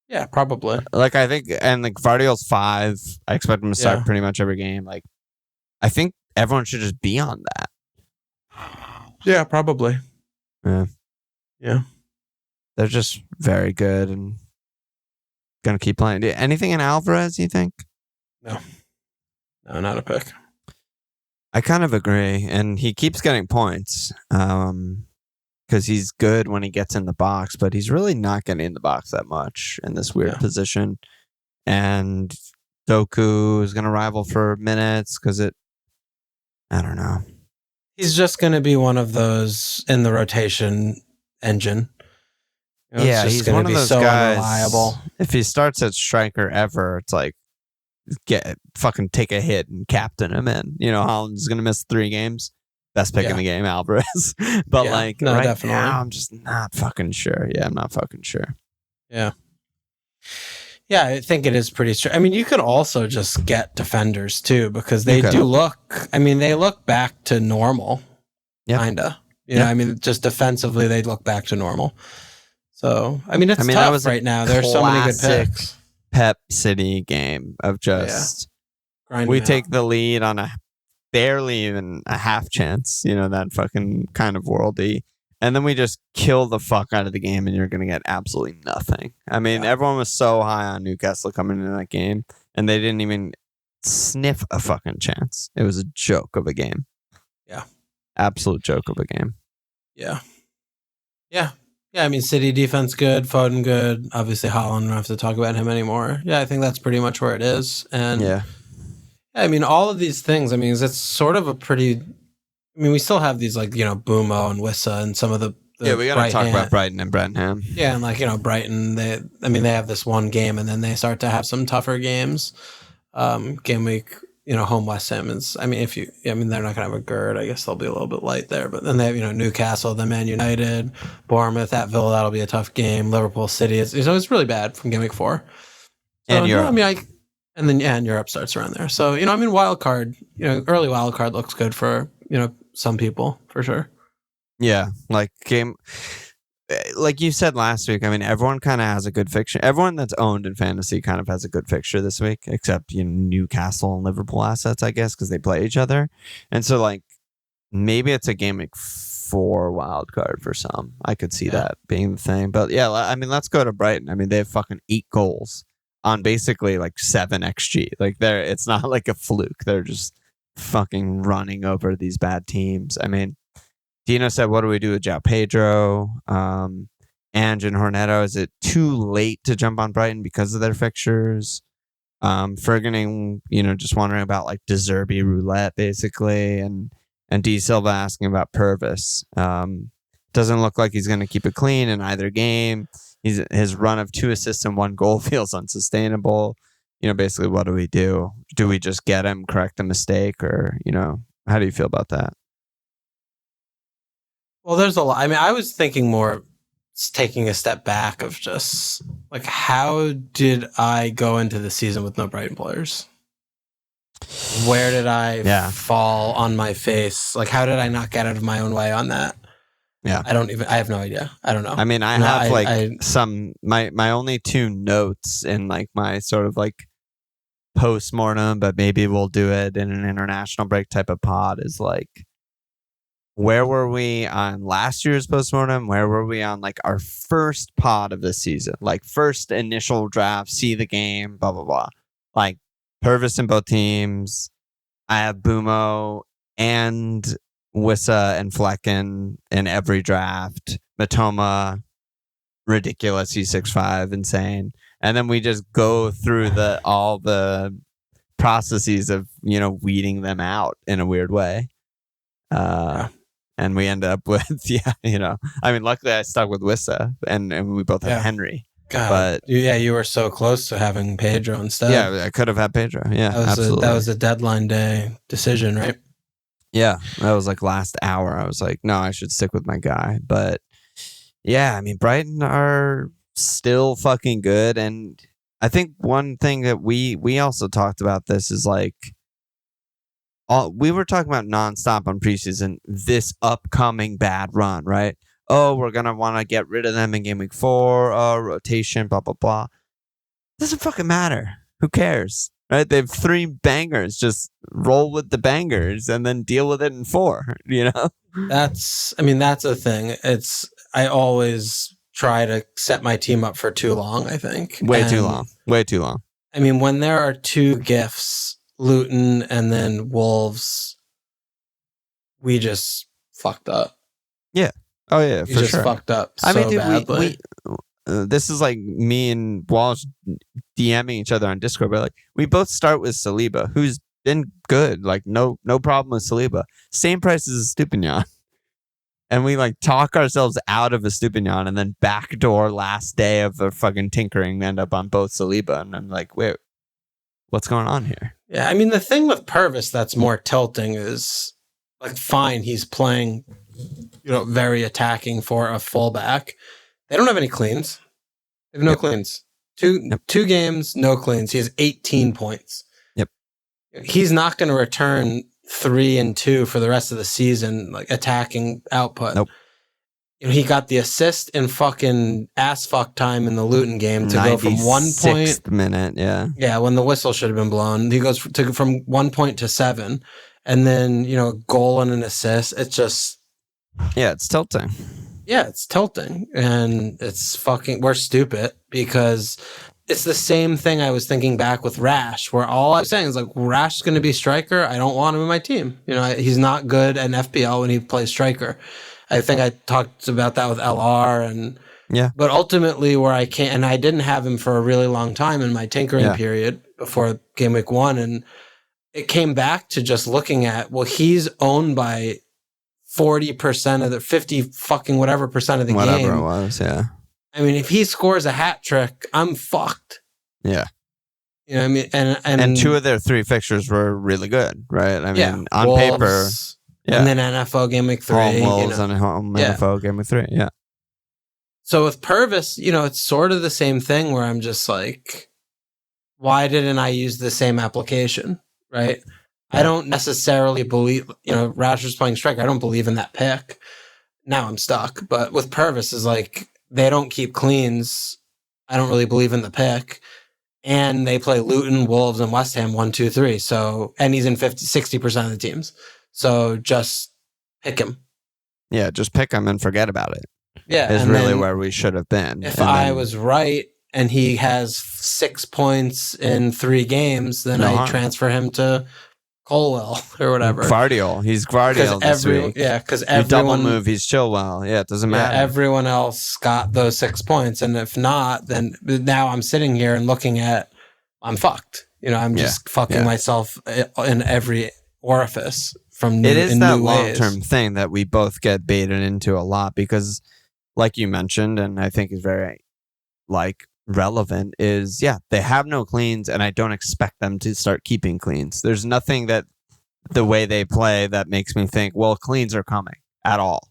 Yeah, probably. I think, and Gvardiol's 5. I expect him to start pretty much every game. I think everyone should just be on that. Yeah, probably. Yeah. Yeah. They're just very good and going to keep playing. Anything in Alvarez, you think? No, not a pick. I kind of agree. And he keeps getting points because he's good when he gets in the box, but he's really not getting in the box that much in this weird position. And Doku is going to rival for minutes because I don't know. He's just going to be one of those in the rotation engine. He's one of those guys. Unreliable. If he starts at striker ever, it's fucking take a hit and captain him in. Haaland's going to miss 3 games. Best pick in the game, Alvarez. But right definitely. Now, I'm just not fucking sure. Yeah, I'm not fucking sure. Yeah. Yeah, I think it is pretty straight. You could also just get defenders too because they do look. They look back to normal. Yeah. Kinda. Just defensively, they look back to normal. So, it's tough right now. There's so many good picks. Pep City game of just we take the lead on a barely even a half chance, that fucking kind of worldy. And then we just kill the fuck out of the game and you're going to get absolutely nothing. Everyone was so high on Newcastle coming into that game and they didn't even sniff a fucking chance. It was a joke of a game. Yeah. Absolute joke of a game. Yeah. Yeah. Yeah, City defense good, Foden good. Obviously, Haaland, we don't have to talk about him anymore. Yeah, I think that's pretty much where it is. And all of these things, it's sort of a pretty... we still have these Bumo and Wissa and some of the we got to talk about Brighton and Brentfam. Yeah, and Brighton, they have this one game and then they start to have some tougher games. Game week, home West Ham is, they're not going to have a gird. I guess they'll be a little bit light there. But then they have, Newcastle, then Man United, Bournemouth, at Villa, that'll be a tough game. Liverpool City, it's really bad from game week 4. So, and Europe. and Europe starts around there. So, wild card, early wild card looks good for, some people, for sure. Yeah, game... Like you said last week, everyone kind of has a good fixture. Everyone that's owned in fantasy kind of has a good fixture this week, except Newcastle and Liverpool assets, I guess, because they play each other. And so, maybe it's a game week 4 wild card for some. I could see that being the thing. But yeah, let's go to Brighton. They have fucking 8 goals on basically 7 XG. It's not like a fluke. They're just fucking running over these bad teams. Dino said, what do we do with João Pedro? Ange and Horneto, is it too late to jump on Brighton because of their fixtures? Ferguning, just wondering about De Zerbi roulette, basically. And D Silva asking about Purvis. Doesn't look like he's going to keep it clean in either game. His run of 2 assists and 1 goal feels unsustainable. Basically, what do we do? Do we just get him, correct the mistake? Or, how do you feel about that? Well, there's a lot. I was thinking more taking a step back of just how did I go into the season with no Brighton players? Where did I fall on my face? How did I not get out of my own way on that? Yeah. I have no idea. I don't know. My only 2 notes in my sort of post-mortem, but maybe we'll do it in an international break type of pod is where were we on last year's postmortem? Where were we on our first pod of the season? First initial draft, see the game, blah, blah, blah. Purvis in both teams. I have Bumo and Wissa and Flecken in every draft. Matoma, ridiculous. He's 6'5", insane. And then we just go through all the processes of, weeding them out in a weird way. And we end up with, luckily I stuck with Wissa and we both have Henry. God, but you were so close to having Pedro instead. Yeah, I could have had Pedro. Yeah, absolutely. That was a deadline day decision, right? Yeah, that was like last hour. I was like, no, I should stick with my guy. But yeah, Brighton are still fucking good. And I think one thing that we also talked about this is like, we were talking about nonstop on preseason, this upcoming bad run, right? Oh, we're going to want to get rid of them in game week 4, rotation, blah, blah, blah. Doesn't fucking matter. Who cares? Right? They have 3 bangers. Just roll with the bangers and then deal with it in 4, That's a thing. I always try to set my team up for too long, I think. Way too long. When there are 2 gifts, Luton and then Wolves, we just fucked up. Yeah. Oh, yeah, we just fucked up badly. This is like me and Walsh DMing each other on Discord, but like we both start with Saliba, who's been good, like no problem with Saliba. Same price as Estupinian. And we like talk ourselves out of Estupinian and then backdoor last day of the fucking tinkering, we end up on both Saliba. And I'm like, wait, what's going on here? Yeah, the thing with Purvis that's more tilting is like, fine, he's playing, very attacking for a fullback. They don't have any cleans. They have no cleans. Two games, no cleans. He has 18 points. Yep. He's not going to return 3 and 2 for the rest of the season, like attacking output. Nope. He got the assist in fucking ass fuck time in the Luton game to go from 1 point. 96th minute, yeah. Yeah, when the whistle should have been blown. He goes from 1 point to 7. And then, a goal and an assist. It's just... Yeah, it's tilting. Yeah, it's tilting. And we're stupid because it's the same thing I was thinking back with Rash, where all I'm saying is like, Rash is going to be striker. I don't want him in my team. He's not good at FPL when he plays striker. I think I talked about that with LR and but ultimately where I can't, and I didn't have him for a really long time in my tinkering period before game week 1. And it came back to just looking at, well, he's owned by 40% of the 50 fucking whatever percent of the game. Whatever it was, yeah. If he scores a hat trick, I'm fucked. Yeah. And 2 of their 3 fixtures were really good, right? On Wolves, paper. Yeah. And then NFO game week 3. Home Wolves and home NFO game week 3, yeah. So with Purvis, it's sort of the same thing where I'm just like, why didn't I use the same application, right? Yeah. I don't necessarily believe, Rasher's playing striker. I don't believe in that pick. Now I'm stuck. But with Purvis is like, they don't keep cleans. I don't really believe in the pick. And they play Luton, Wolves, and West Ham 1, 2, 3. So, and he's in 60% of the teams. So just pick him. Yeah, just pick him and forget about it. Yeah. Is really where we should have been. If I was right and he has 6 points in 3 games, then I transfer him to Colwell or whatever. Gvardiol. He's Gvardiol this week. Yeah, because everyone... double move, he's Chilwell. Yeah, it doesn't matter. Everyone else got those 6 points. And if not, then now I'm sitting here and looking at, I'm fucked. I'm just fucking myself in every orifice. It is that long-term thing that we both get baited into a lot because, like you mentioned, and I think is very relevant, is they have no cleans, and I don't expect them to start keeping cleans. There's nothing that the way they play that makes me think, well, cleans are coming at all.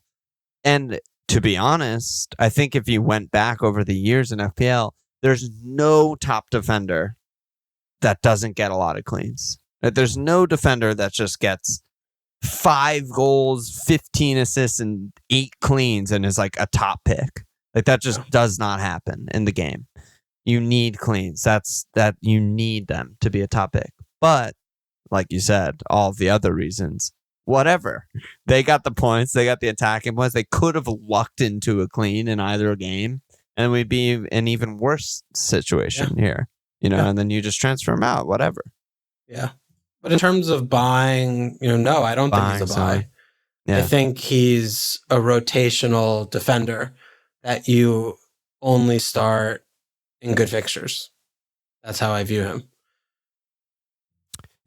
And to be honest, I think if you went back over the years in FPL, there's no top defender that doesn't get a lot of cleans. There's no defender that just gets 5 goals, 15 assists, and 8 cleans and is like a top pick. Like that just does not happen in the game. You need cleans. That you need them to be a top pick. But like you said, all of the other reasons, whatever. They got the points. They got the attacking points. They could have lucked into a clean in either game, and we'd be in an even worse situation here. And then you just transfer them out. Whatever. Yeah. But in terms of buying, no, I don't think he's a buy. Yeah. I think he's a rotational defender that you only start in good fixtures. That's how I view him.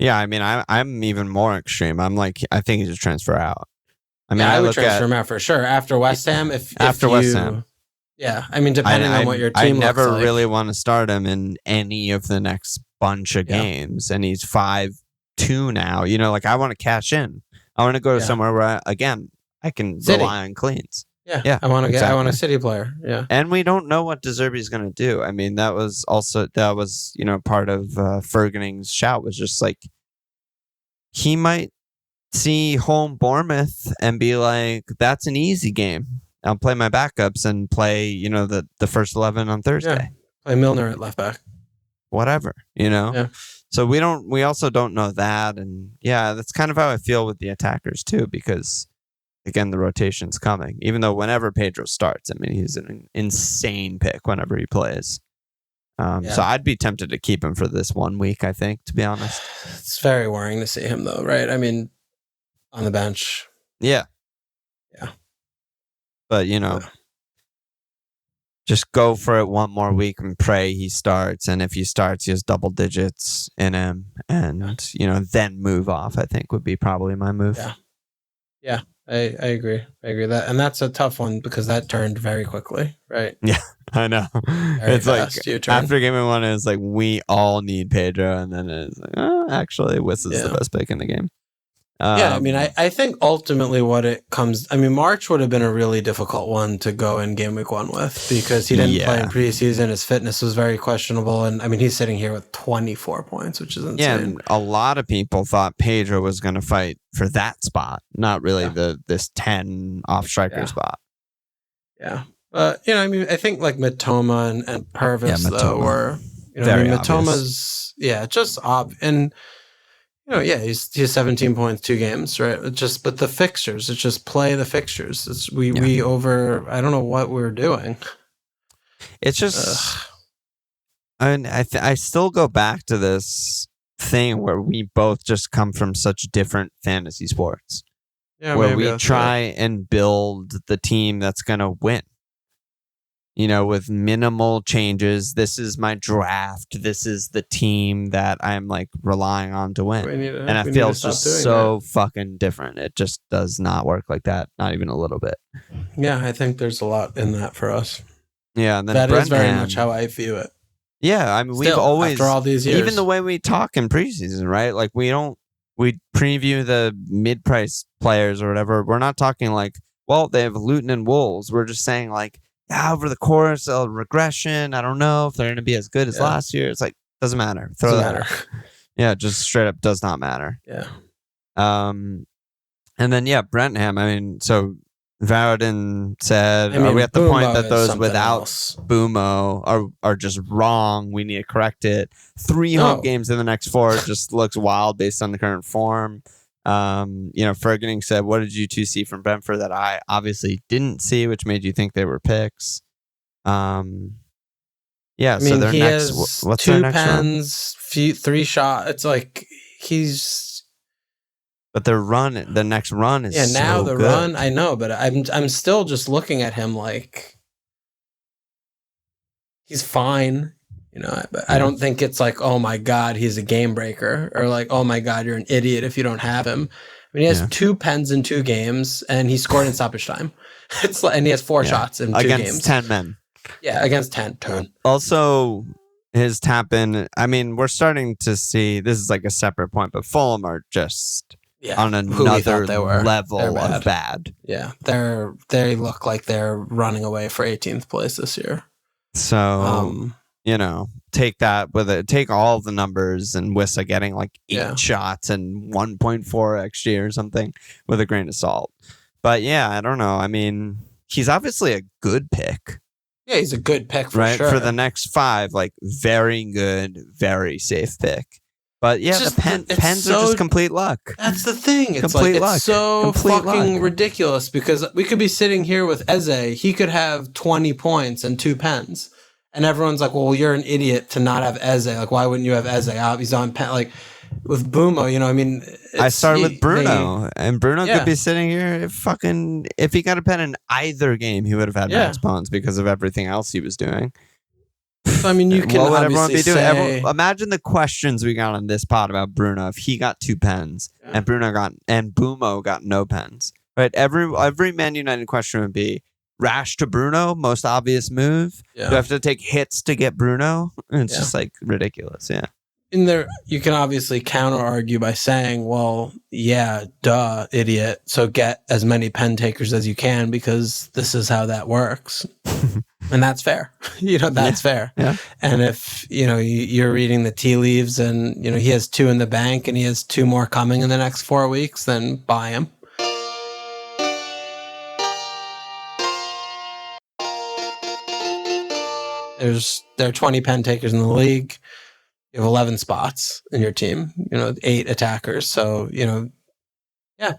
Yeah, I mean, I'm even more extreme. I'm like, I think he should transfer out. I mean, yeah, I would look transfer at him out for sure after West Ham. West Ham. Yeah, I mean, depending on what your team looks like. I never really want to start him in any of the next bunch of games, and he's 5-2 now. You know, like I want to cash in. I want to go to somewhere where I can rely on cleans. Yeah. I want a City player. Yeah. And we don't know what De Zerbi's going to do. I mean, that was part of Ferguning's shout was just like he might see home Bournemouth and be like, that's an easy game. I'll play my backups and play, the first 11 on Thursday. Yeah. Play Milner at left back. Whatever, Yeah. So we also don't know that. And yeah, that's kind of how I feel with the attackers too, because again, the rotation's coming. Even though whenever Pedro starts, I mean, he's an insane pick whenever he plays. So I'd be tempted to keep him for this 1 week, I think, to be honest. It's very worrying to see him though, right? I mean, on the bench. Yeah. Yeah. But, just go for it one more week and pray he starts. And if he starts, he has double digits in him. And, then move off, I think would be probably my move. Yeah. Yeah. I agree. That, and that's a tough one because that turned very quickly, right? Yeah, I know. It's like after game 1, it's like we all need Pedro, and then it's like, actually, Wiss is the best pick in the game. I mean, I think ultimately what it comes. I mean, March would have been a really difficult one to go in game week 1 with because he didn't play in preseason. His fitness was very questionable, and I mean, he's sitting here with 24 points, which is insane. Yeah, and a lot of people thought Pedro was going to fight for that spot, not really this 10 off striker spot. Yeah, but I mean, I think like Matoma and Purvis though were Matoma's just and. He's 17 points, 2 games, right? But the fixtures, it's just play the fixtures. We over. I don't know what we're doing. It's just, and I still go back to this thing where we both just come from such different fantasy sports, where we try and build the team that's gonna win. With minimal changes. This is my draft. This is the team that I'm like relying on to win. And it feels just so fucking different. It just does not work like that. Not even a little bit. Yeah, I think there's a lot in that for us. Yeah, and then that is very much how I view it. Yeah, I mean, we've always, after all these years, even the way we talk in preseason, right? Like we preview the mid-price players or whatever. We're not talking like, well, they have Luton and Wolves. We're just saying like, over the course of regression, I don't know if they're going to be as good as last year. It's like, doesn't matter. Throw that out. Yeah, just straight up does not matter. Yeah. And then, Brentford. I mean, so Varadin said, are we at the point that those without Bumo are just wrong? We need to correct it. 3 home games in the next 4 just looks wild based on the current form. Ferguning said, what did you two see from Brentford that I obviously didn't see, which made you think they were picks? I mean, so their he next, has what's 2 their next pens, 3 shots. It's like but the next run is now so the good. run, I know, but I'm still just looking at him like he's fine. But I don't think it's like, oh my God, he's a game breaker, or like, oh my God, you're an idiot if you don't have him. I mean, he has 2 pens in 2 games, and he scored in stoppage time. And he has 4 shots in 2 games against 10 men. Yeah, against 10. Also, his tap in. I mean, we're starting to see this is like a separate point, but Fulham are just on another level of bad. Yeah, they look like they're running away for 18th place this year. So. Take that with it. Take all the numbers and Wissa getting like 8 shots and 1.4 XG or something with a grain of salt. But I don't know. I mean, he's obviously a good pick. Yeah, he's a good pick for sure. For the next 5, like very good, very safe pick. But the pens are just complete luck. That's the thing. It's complete luck. It's so fucking ridiculous because we could be sitting here with Eze. He could have 20 points and 2 pens. And everyone's like, well, you're an idiot to not have Eze. Like, why wouldn't you have Eze? He's on pen. Like, with Bumo, I mean, I started with Bruno, and Bruno could be sitting here if he got a pen in either game, he would have had max points because of everything else he was doing. So, I mean, you can obviously say... Imagine the questions we got on this pod about Bruno if he got 2 pens and Bumo got no pens. Right? Every Man United question would be Rash to Bruno, most obvious move. Yeah. Do I have to take hits to get Bruno? It's just like ridiculous. Yeah. In there, you can obviously counter argue by saying, well, yeah, duh, idiot. So get as many pen takers as you can because this is how that works. And that's fair. That's fair. Yeah. And if, you're reading the tea leaves and, he has 2 in the bank and he has 2 more coming in the next 4 weeks, then buy him. There are 20 pen takers in the league. You have 11 spots in your team, 8 attackers. So,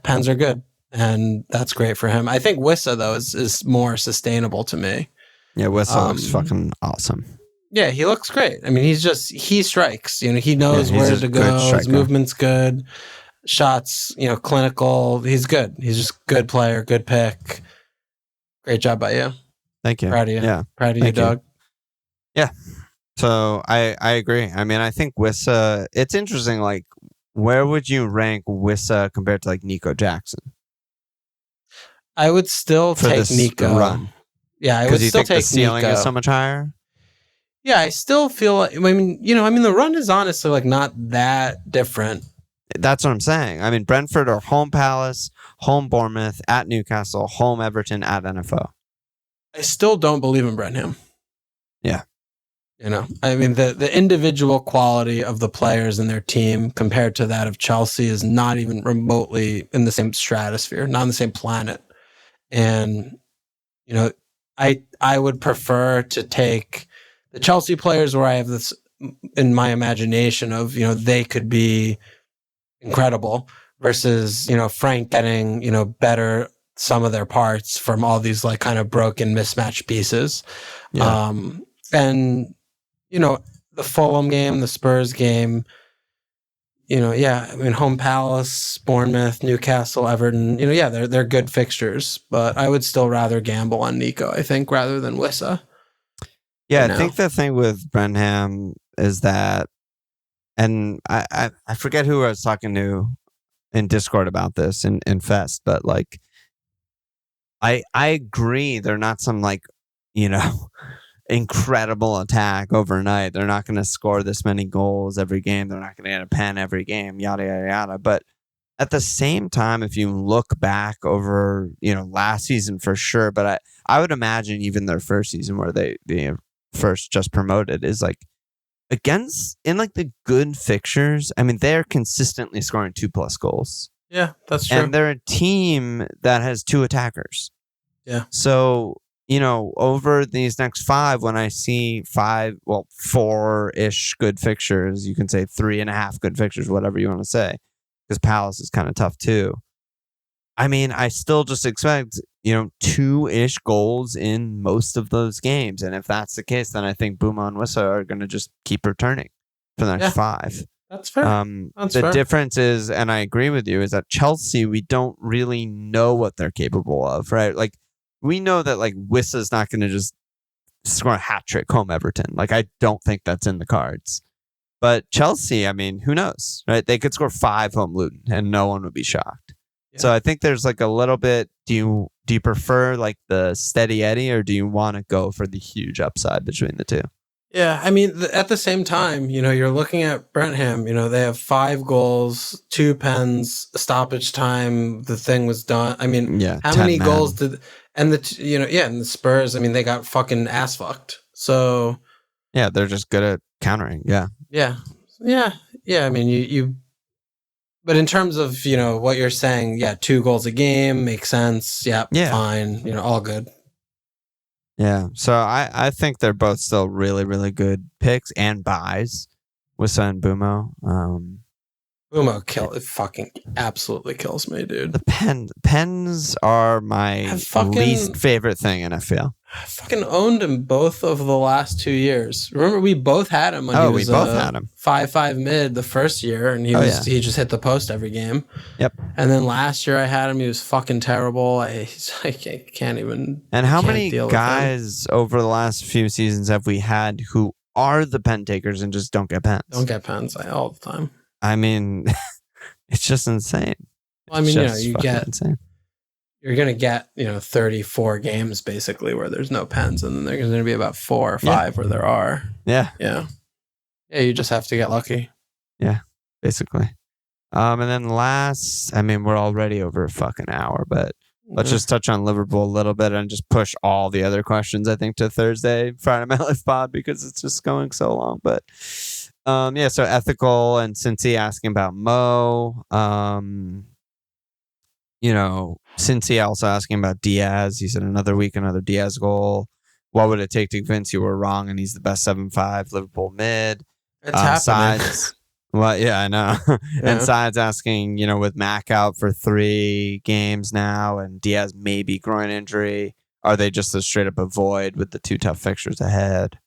pens are good. And that's great for him. I think Wissa, though, is more sustainable to me. Yeah, Wissa looks fucking awesome. Yeah, he looks great. I mean, he strikes. He knows where to go. His movement's good. Shots, clinical. He's good. He's just a good player, good pick. Great job by you. Thank you. Proud of you. Yeah. Proud of you, dog. Yeah. So I agree. I mean, I think Wissa, it's interesting, like, where would you rank Wissa compared to like Nico Jackson? I would still take Nico. Run. Yeah, I would still take Nico. The ceiling is so much higher? Yeah, I still feel like, the run is honestly like not that different. That's what I'm saying. I mean, Brentford are home Palace, home Bournemouth, at Newcastle, home Everton, at NFO. I still don't believe in Brentford. Yeah. The individual quality of the players in their team compared to that of Chelsea is not even remotely in the same stratosphere, not on the same planet. And, I would prefer to take the Chelsea players where I have this in my imagination of, they could be incredible versus, Frank getting, better some of their parts from all these like kind of broken mismatched pieces. Yeah. And, the Fulham game, the Spurs game, home Palace, Bournemouth, Newcastle, Everton, they're good fixtures, but I would still rather gamble on Nico, I think, rather than Wissa. Yeah, I think the thing with Brenham is that, and I forget who I was talking to in Discord about this in Fest, but like, I agree they're not some like, incredible attack overnight. They're not going to score this many goals every game. They're not going to get a pen every game, yada, yada, yada. But at the same time, if you look back over, last season for sure, but I would imagine even their first season where they first just promoted is like against in like the good fixtures. I mean, they're consistently scoring 2+ goals. Yeah, that's true. And they're a team that has 2 attackers. Yeah. So, over these next 5, when I see 4-ish good fixtures, you can say 3.5 good fixtures, whatever you want to say, because Palace is kind of tough too. I mean, I still just expect, 2-ish goals in most of those games. And if that's the case, then I think Bouma and Wissa are going to just keep returning for the next 5. That's fair. The difference is, and I agree with you, is that Chelsea, we don't really know what they're capable of, right? Like, we know that like Wissa's not going to just score a hat trick home Everton. Like, I don't think that's in the cards. But Chelsea, I mean, who knows, right? They could score 5 home Luton and no one would be shocked. Yeah. So I think there's like a little bit. Do you prefer like the steady Eddie, or do you want to go for the huge upside between the two? Yeah, I mean, at the same time, you're looking at Brentham, they have 5 goals, 2 pens, stoppage time, the thing was done. I mean, how many goals did, and and the Spurs, I mean, they got fucking ass fucked. So, yeah, they're just good at countering. Yeah. Yeah. I mean, you but in terms of, what you're saying, 2 goals a game makes sense. Yeah. Fine. All good. Yeah, so I think they're both still really, really good picks and buys, Wissa and Bumo. It fucking absolutely kills me, dude. The pens are my least favorite thing in FPL. I fucking owned him both of the last 2 years. Remember, we both had him when he was we both had him 5.5 mid the first year, and he just hit the post every game. Yep. And then last year I had him. He was fucking terrible. I can't even. And how many guys over the last few seasons have we had who are the pen takers and just don't get pens? Don't get pens all the time. I mean, it's just insane. Well, I mean, insane. You're going to get, 34 games basically where there's no pens, and then there's going to be about 4 or 5 where there are. Yeah. Yeah. Yeah, you just have to get lucky. Yeah, basically. And then we're already over a fucking hour, but let's just touch on Liverpool a little bit and just push all the other questions, I think, to Thursday, Friday MLF pod, because it's just going so long. But so Ethical and Cincy asking about Mo. Cincy also asking about Diaz. He said another week, another Diaz goal. What would it take to convince you we're wrong and he's the best 7-5 Liverpool mid? It's happening. Well, yeah, I know. Yeah. And Sides asking, with Mac out for 3 games now and Diaz maybe groin injury, are they just a straight up avoid with the 2 tough fixtures ahead?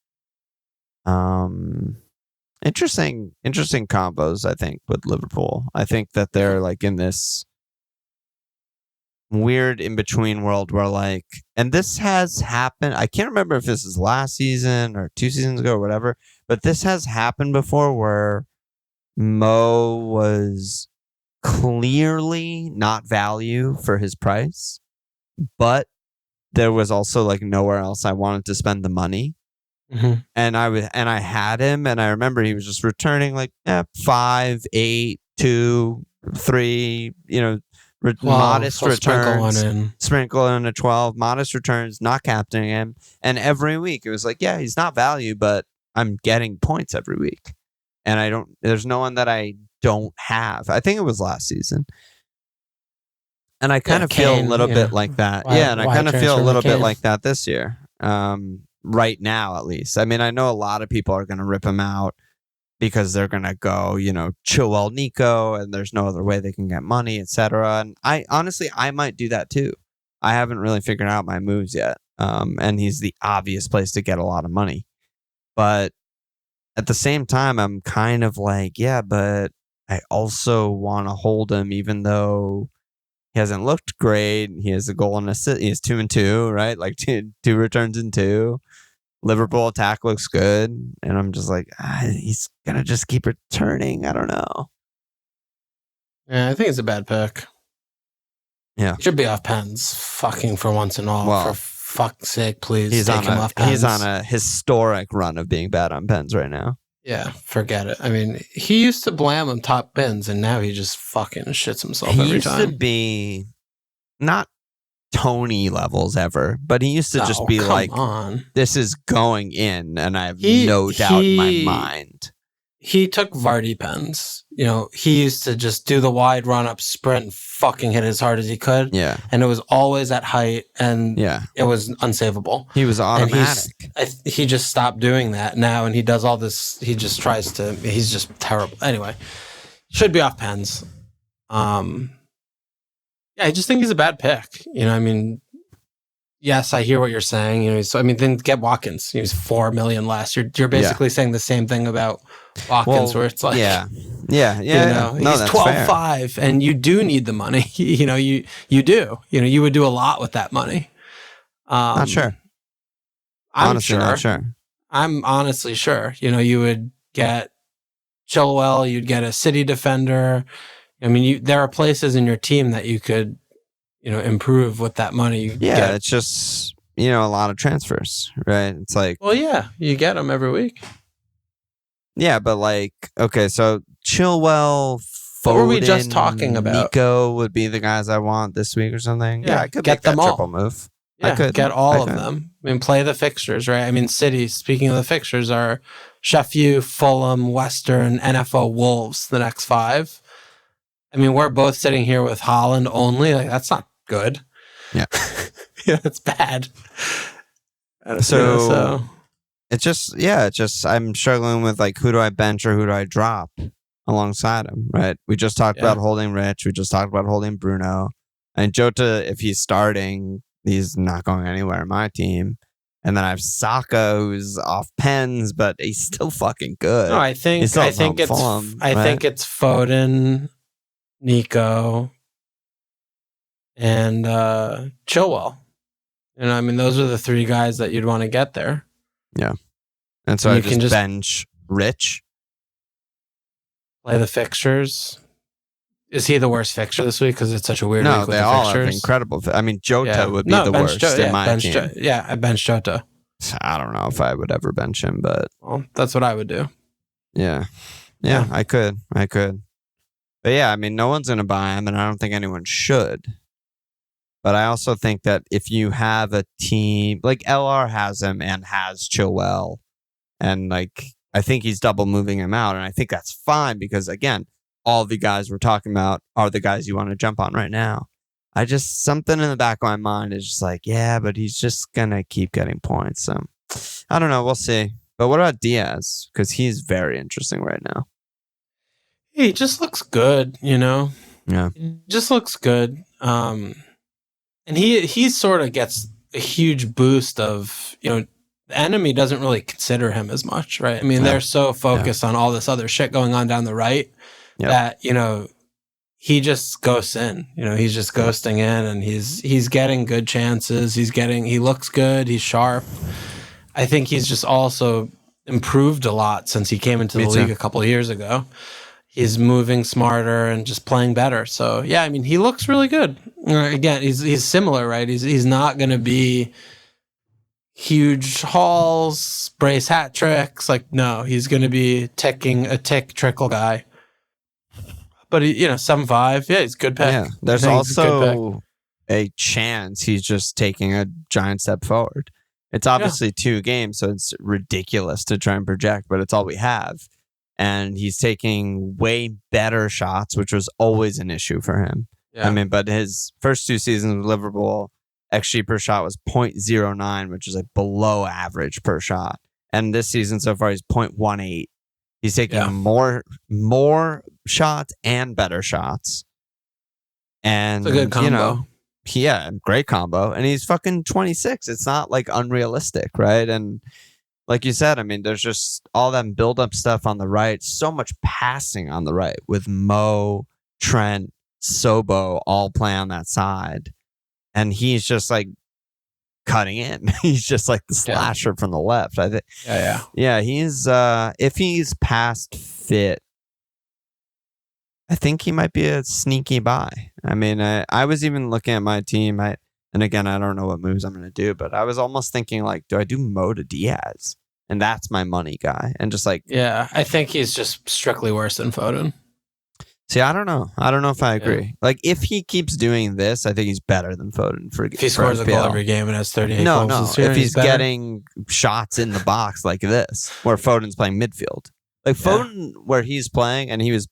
Interesting combos, I think, with Liverpool. I think that they're like in this weird in-between world where and this has happened. I can't remember if this is last season or 2 seasons ago or whatever, but this has happened before where Mo was clearly not value for his price, but there was also nowhere else I wanted to spend the money. Mm-hmm. And I had him, and I remember he was just returning 5, 8, 2, 3, modest returns, sprinkle in a 12, modest returns, not captaining him. And every week it was he's not value, but I'm getting points every week. And there's no one that I don't have. I think it was last season. And I kind of feel a little bit like that. And I kind of feel a little bit like that this year. Right now, at least. I mean, I know a lot of people are going to rip him out because they're going to go, Chilwell Nico, and there's no other way they can get money, etc. And I might do that too. I haven't really figured out my moves yet. And he's the obvious place to get a lot of money. But at the same time, I'm kind of but I also want to hold him even though he hasn't looked great. He has a goal and assist. He has 2 and 2, right? Two returns and 2. Liverpool attack looks good. And I'm just he's going to just keep returning. I don't know. Yeah, I think it's a bad pick. Yeah. He should be off pens. Fucking for once and all. For fuck's sake, please take him off pens. He's on a historic run of being bad on pens right now. Yeah, forget it. I mean, he used to blam him top pins, and now he just fucking shits himself every time. He used to be not Tony levels ever, but he used to just be this is going in, and I have no doubt in my mind. He took Vardy pens. He used to just do the wide run-up sprint and fucking hit as hard as he could. Yeah. And it was always at height, and it was unsavable. He was automatic. He just stopped doing that now, and he does all this. He just tries to. He's just terrible. Anyway, should be off pens. I just think he's a bad pick. Yes, I hear what you're saying. Then get Watkins. He was 4 million last year. You're basically saying the same thing about Watkins, where it's yeah. He's 12.5, and you do need the money. You do. You would do a lot with that money. Not sure. Not sure. I'm honestly sure. You would get Chilwell. You'd get a City defender. There are places in your team that you could, improve with that money. It's just, a lot of transfers, right? It's you get them every week. Yeah, but okay, so Chilwell, Foden, what were we just talking about? Nico would be the guys I want this week or something. Yeah, I could get them that all. Triple move. Yeah, I could get all of them. Play the fixtures, right? City, speaking of the fixtures, are Sheffield, Fulham, Western, NFO, Wolves, the next 5. We're both sitting here with Haaland only. That's not good. Yeah. It's bad. So it's just, I'm struggling with who do I bench or who do I drop? alongside him, right? We just talked about holding Rich. We just talked about holding Bruno. And Jota, if he's starting, he's not going anywhere in my team. And then I have Saka, who's off pens, but he's still fucking good. No, I think it's Foden, Nico, and Chilwell. And I mean, those are the three guys that you'd want to get there. Yeah. And so I just bench Rich. Play the fixtures. Is he the worst fixture this week? Because it's such a weird week with they the all fixtures. have incredible. I mean, Jota would be the worst in my team. I bench Jota. I don't know if I would ever bench him, but... Well, that's what I would do. Yeah, I could. But yeah, I mean, no one's going to buy him, and I don't think anyone should. But I also think that if you have a team... Like, LR has him and has Chilwell. And, like, I think he's double moving him out. And I think that's fine because, again, all the guys we're talking about are the guys you want to jump on right now. Something in the back of my mind is just like, yeah, but he's just going to keep getting points. So, I don't know. We'll see. But what about Diaz? Because he's very interesting right now. He just looks good, you know? Yeah. He just looks good. And he sort of gets a huge boost of, you know, the enemy doesn't really consider him as much, right? I mean, they're so focused on all this other shit going on down the right that, you know, he just ghosts in. You know, he's just ghosting in, and he's getting good chances. He looks good. He's sharp. I think he's just also improved a lot since he came into the league a couple of years ago. He's moving smarter and just playing better. So yeah, I mean, he looks really good. Again, he's similar, right? He's not going to be huge hauls, brace hat tricks. Like, no, he's going to be a tick trickle guy. But he, you know, 7.5, yeah, he's a good pick. Yeah, there's also a chance he's just taking a giant step forward. It's obviously 2 games, so it's ridiculous to try and project, but it's all we have. And he's taking way better shots, which was always an issue for him. Yeah. I mean, but his first 2 seasons with Liverpool, XG per shot was 0.09, which is like below average per shot. And this season so far, he's 0.18. He's taking more shots and better shots. And, it's a good combo. You know, great combo. And he's fucking 26. It's not like unrealistic, right? And like you said, I mean, there's just all that build-up stuff on the right. So much passing on the right with Mo, Trent, Sobo all play on that side. And he's just like cutting in. He's just like the slasher from the left. I think. Yeah. He's if he's past fit, I think he might be a sneaky buy. I mean, I was even looking at my team. And again, I don't know what moves I'm going to do, but I was almost thinking like, do I do Mo to Diaz? And that's my money guy. And just like, yeah, I think he's just strictly worse than Foden. See, I don't know. I don't know if I agree. Yeah. Like, if he keeps doing this, I think he's better than Foden. If he scores a goal every game and has 38 goals this year, if he's getting shots in the box like this, where Foden's playing midfield. Like, Foden, where he's playing, and he was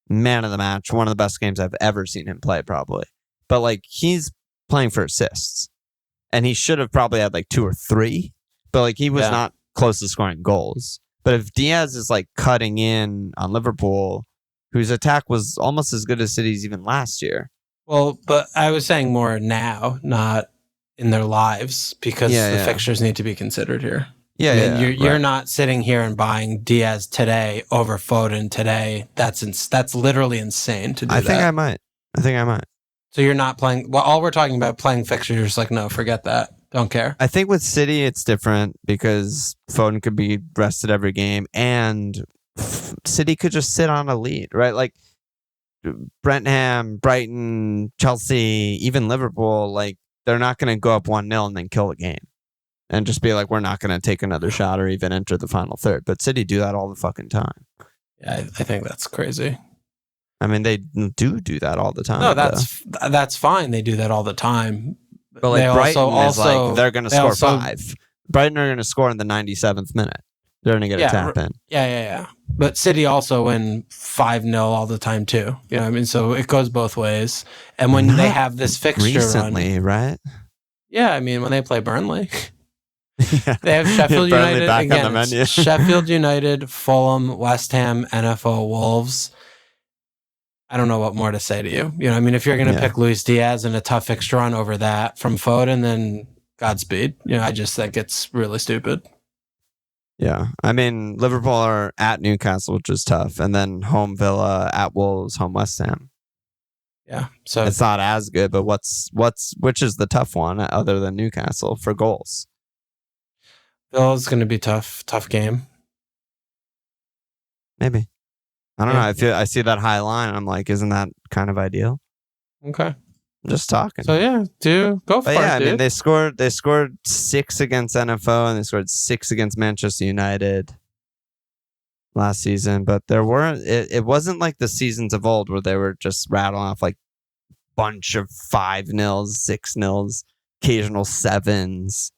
man of the match, one of the best games I've ever seen him play, probably. But, like, he's playing for assists. And he should have probably had, like, 2 or 3. But, like, he was not close to scoring goals. But if Diaz is, like, cutting in on Liverpool, whose attack was almost as good as City's even last year. Well, but I was saying more now, not in their lives, because the fixtures need to be considered here. You're not sitting here and buying Diaz today over Foden today. That's literally insane to do that. I think I might. So you're not playing. Well, all we're talking about playing fixtures. You're just like, no, forget that. Don't care. I think with City it's different because Foden could be rested every game and City could just sit on a lead, right? Like Brentford, Brighton, Chelsea, even Liverpool, like they're not going to go up 1-0 and then kill the game and just be like, we're not going to take another shot or even enter the final third. But City do that all the fucking time. Yeah, I think that's crazy. I mean, they do that all the time. No, that's fine. They do that all the time. But like Brighton is like, they're going to score 5. Brighton are going to score in the 97th minute. They're going to get a tap in. Yeah. But City also win 5-0 all the time too. You know what I mean? So it goes both ways. And when they have this fixture recently, right? Yeah, I mean, when they play Burnley. They have Sheffield United again. Sheffield United, Fulham, West Ham, NFL, Wolves. I don't know what more to say to you. You know, I mean, if you're going to pick Luis Diaz in a tough fixture run over that from Foden, then Godspeed. You know, I just think it's really stupid. Yeah. I mean, Liverpool are at Newcastle, which is tough, and then home Villa, at Wolves, home West Ham. Yeah. So it's not as good, but which is the tough one other than Newcastle for goals? Villa's going to be tough game. Maybe. I don't know. I see that high line. I'm like, isn't that kind of ideal? Okay. I'm just talking. So go for it. I mean, they scored 6 against NFO and they scored 6 against Manchester United last season. But there weren't. It wasn't like the seasons of old where they were just rattling off like bunch of 5-0, 6-0, occasional 7s.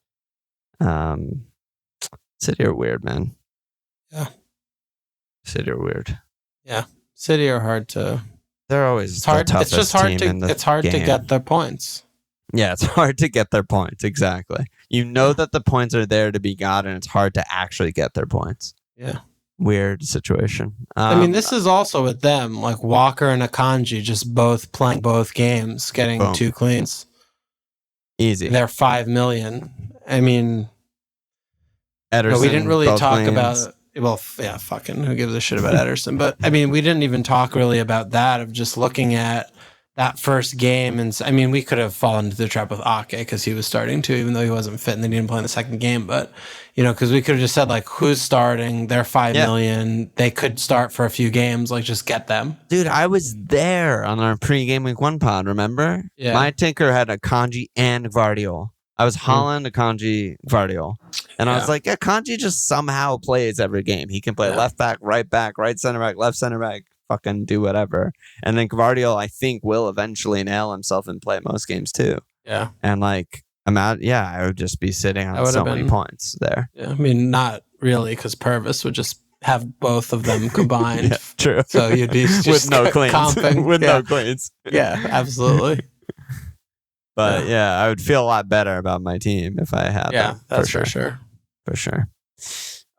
City are weird, man. Yeah. City are weird. Yeah. City are hard to. They're always the toughest it's just hard team it's hard to get their points. Yeah, it's hard to get their points. Exactly. You know that the points are there to be got, and it's hard to actually get their points. Yeah. Weird situation. I mean, this is also with them, like Walker and Akanji just both playing both games, getting 2 cleans. Easy. They're 5 million. I mean, Ederson, we didn't really talk cleans. about. Well, yeah, fucking who gives a shit about Ederson? But I mean, we didn't even talk really about that of just looking at that first game. And I mean, we could have fallen into the trap with Ake because he was starting to, even though he wasn't fit and they didn't play in the second game. But, you know, because we could have just said, like, who's starting? They're 5 million. They could start for a few games. Like, just get them. Dude, I was there on our pre-game week 1 pod, remember? Yeah. My tinker had Akanji and Gvardiol. I was Holland, Akanji, Gvardiol. And I was like, Akanji just somehow plays every game. He can play left back, right center back, left center back, fucking do whatever. And then Gvardiol, I think, will eventually nail himself and play most games too. Yeah. And like, I would just be sitting on so many points there. Yeah, I mean, not really, because Purvis would just have both of them combined. True. So you'd be just with no cleans. comping. With no cleans. Yeah, absolutely. But I would feel a lot better about my team if I had them. That's for sure. For sure.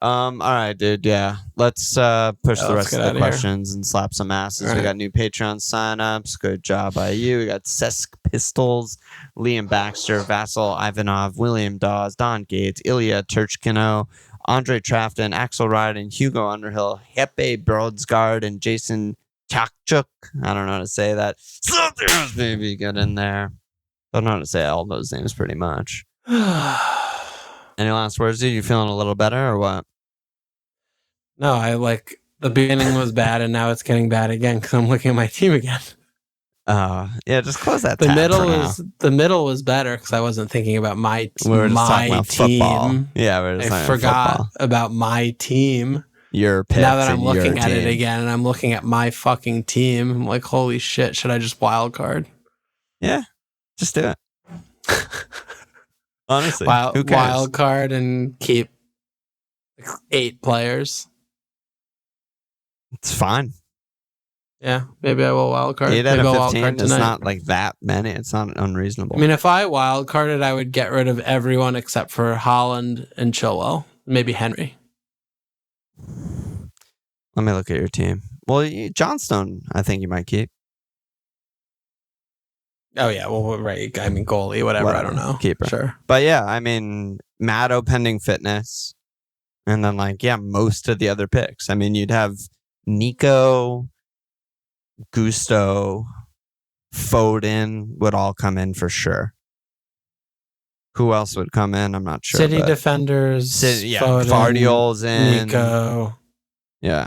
All right, dude. Yeah. Let's push the rest of the questions and slap some asses. Right. We got new Patreon signups. Good job by you. We got Sesk Pistols, Liam Baxter, Vassal Ivanov, William Dawes, Don Gates, Ilya Turchkino, Andre Trafton, Axel Ryden, Hugo Underhill, Hepe Brodsgaard, and Jason Chakchuk. I don't know how to say that. Something else maybe get in there. Don't know how to say all those names pretty much. Any last words, dude? You feeling a little better or what? No, I like the beginning was bad and now it's getting bad again because I'm looking at my team again. Yeah, just close that. The middle was better because I wasn't thinking about my team. We were just talking about football. Yeah, we were just I forgot about my team. Your picks. Now that I'm looking at it again and I'm looking at my fucking team, I'm like, holy shit! Should I just wildcard? Yeah, just do it. Honestly, who cares? Wild card and keep 8 players. It's fine. Yeah, maybe I will wild card. 8 out of 15. It's not like that many. It's not unreasonable. I mean, if I wild carded, I would get rid of everyone except for Holland and Chilwell. Maybe Henry. Let me look at your team. Well, Johnstone, I think you might keep. Oh, yeah. Well, right. I mean, goalie, whatever. I don't know. Keeper. Sure. But yeah, I mean, Maddo pending fitness. And then, most of the other picks. I mean, you'd have Nico, Gusto, Foden would all come in for sure. Who else would come in? I'm not sure. City defenders. Foden, Gvardiol's in. Nico. Yeah.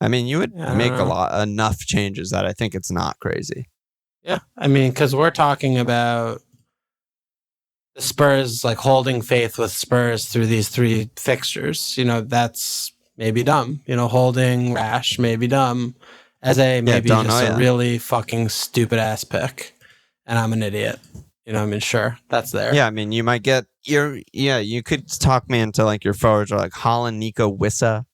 I mean, you would make enough changes that I think it's not crazy. Yeah, I mean, because we're talking about the Spurs, like holding faith with Spurs through these 3 fixtures. You know, that's maybe dumb. You know, holding rash, maybe dumb. As a really fucking stupid ass pick. And I'm an idiot. You know, I mean, sure, that's there. Yeah, I mean, you might get you could talk me into your forwards are like Holland, Nico, Wissa.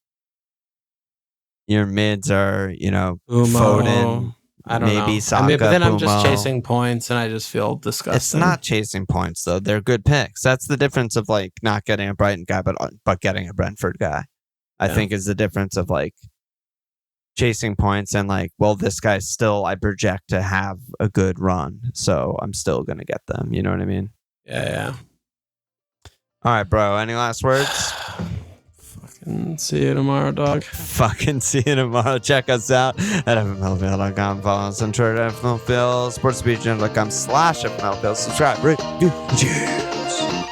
Your mids are, Umo, Foden. I don't know. Saka, but then I'm just Bumo. chasing points and I just feel disgusting. It's not chasing points, though. They're good picks. That's the difference of not getting a Brighton guy, but getting a Brentford guy. I think is the difference of chasing points and like, well, this guy's still, I project to have a good run, so I'm still gonna get them. You know what I mean? Yeah. All right, bro. Any last words? Fucking see you tomorrow, dog. Fucking see you tomorrow. Check us out at FMLFPL.com. Follow us on Twitter at FMLFPL, sportsbeatchannel.com/FMLFPL. Subscribe, rate, cheers.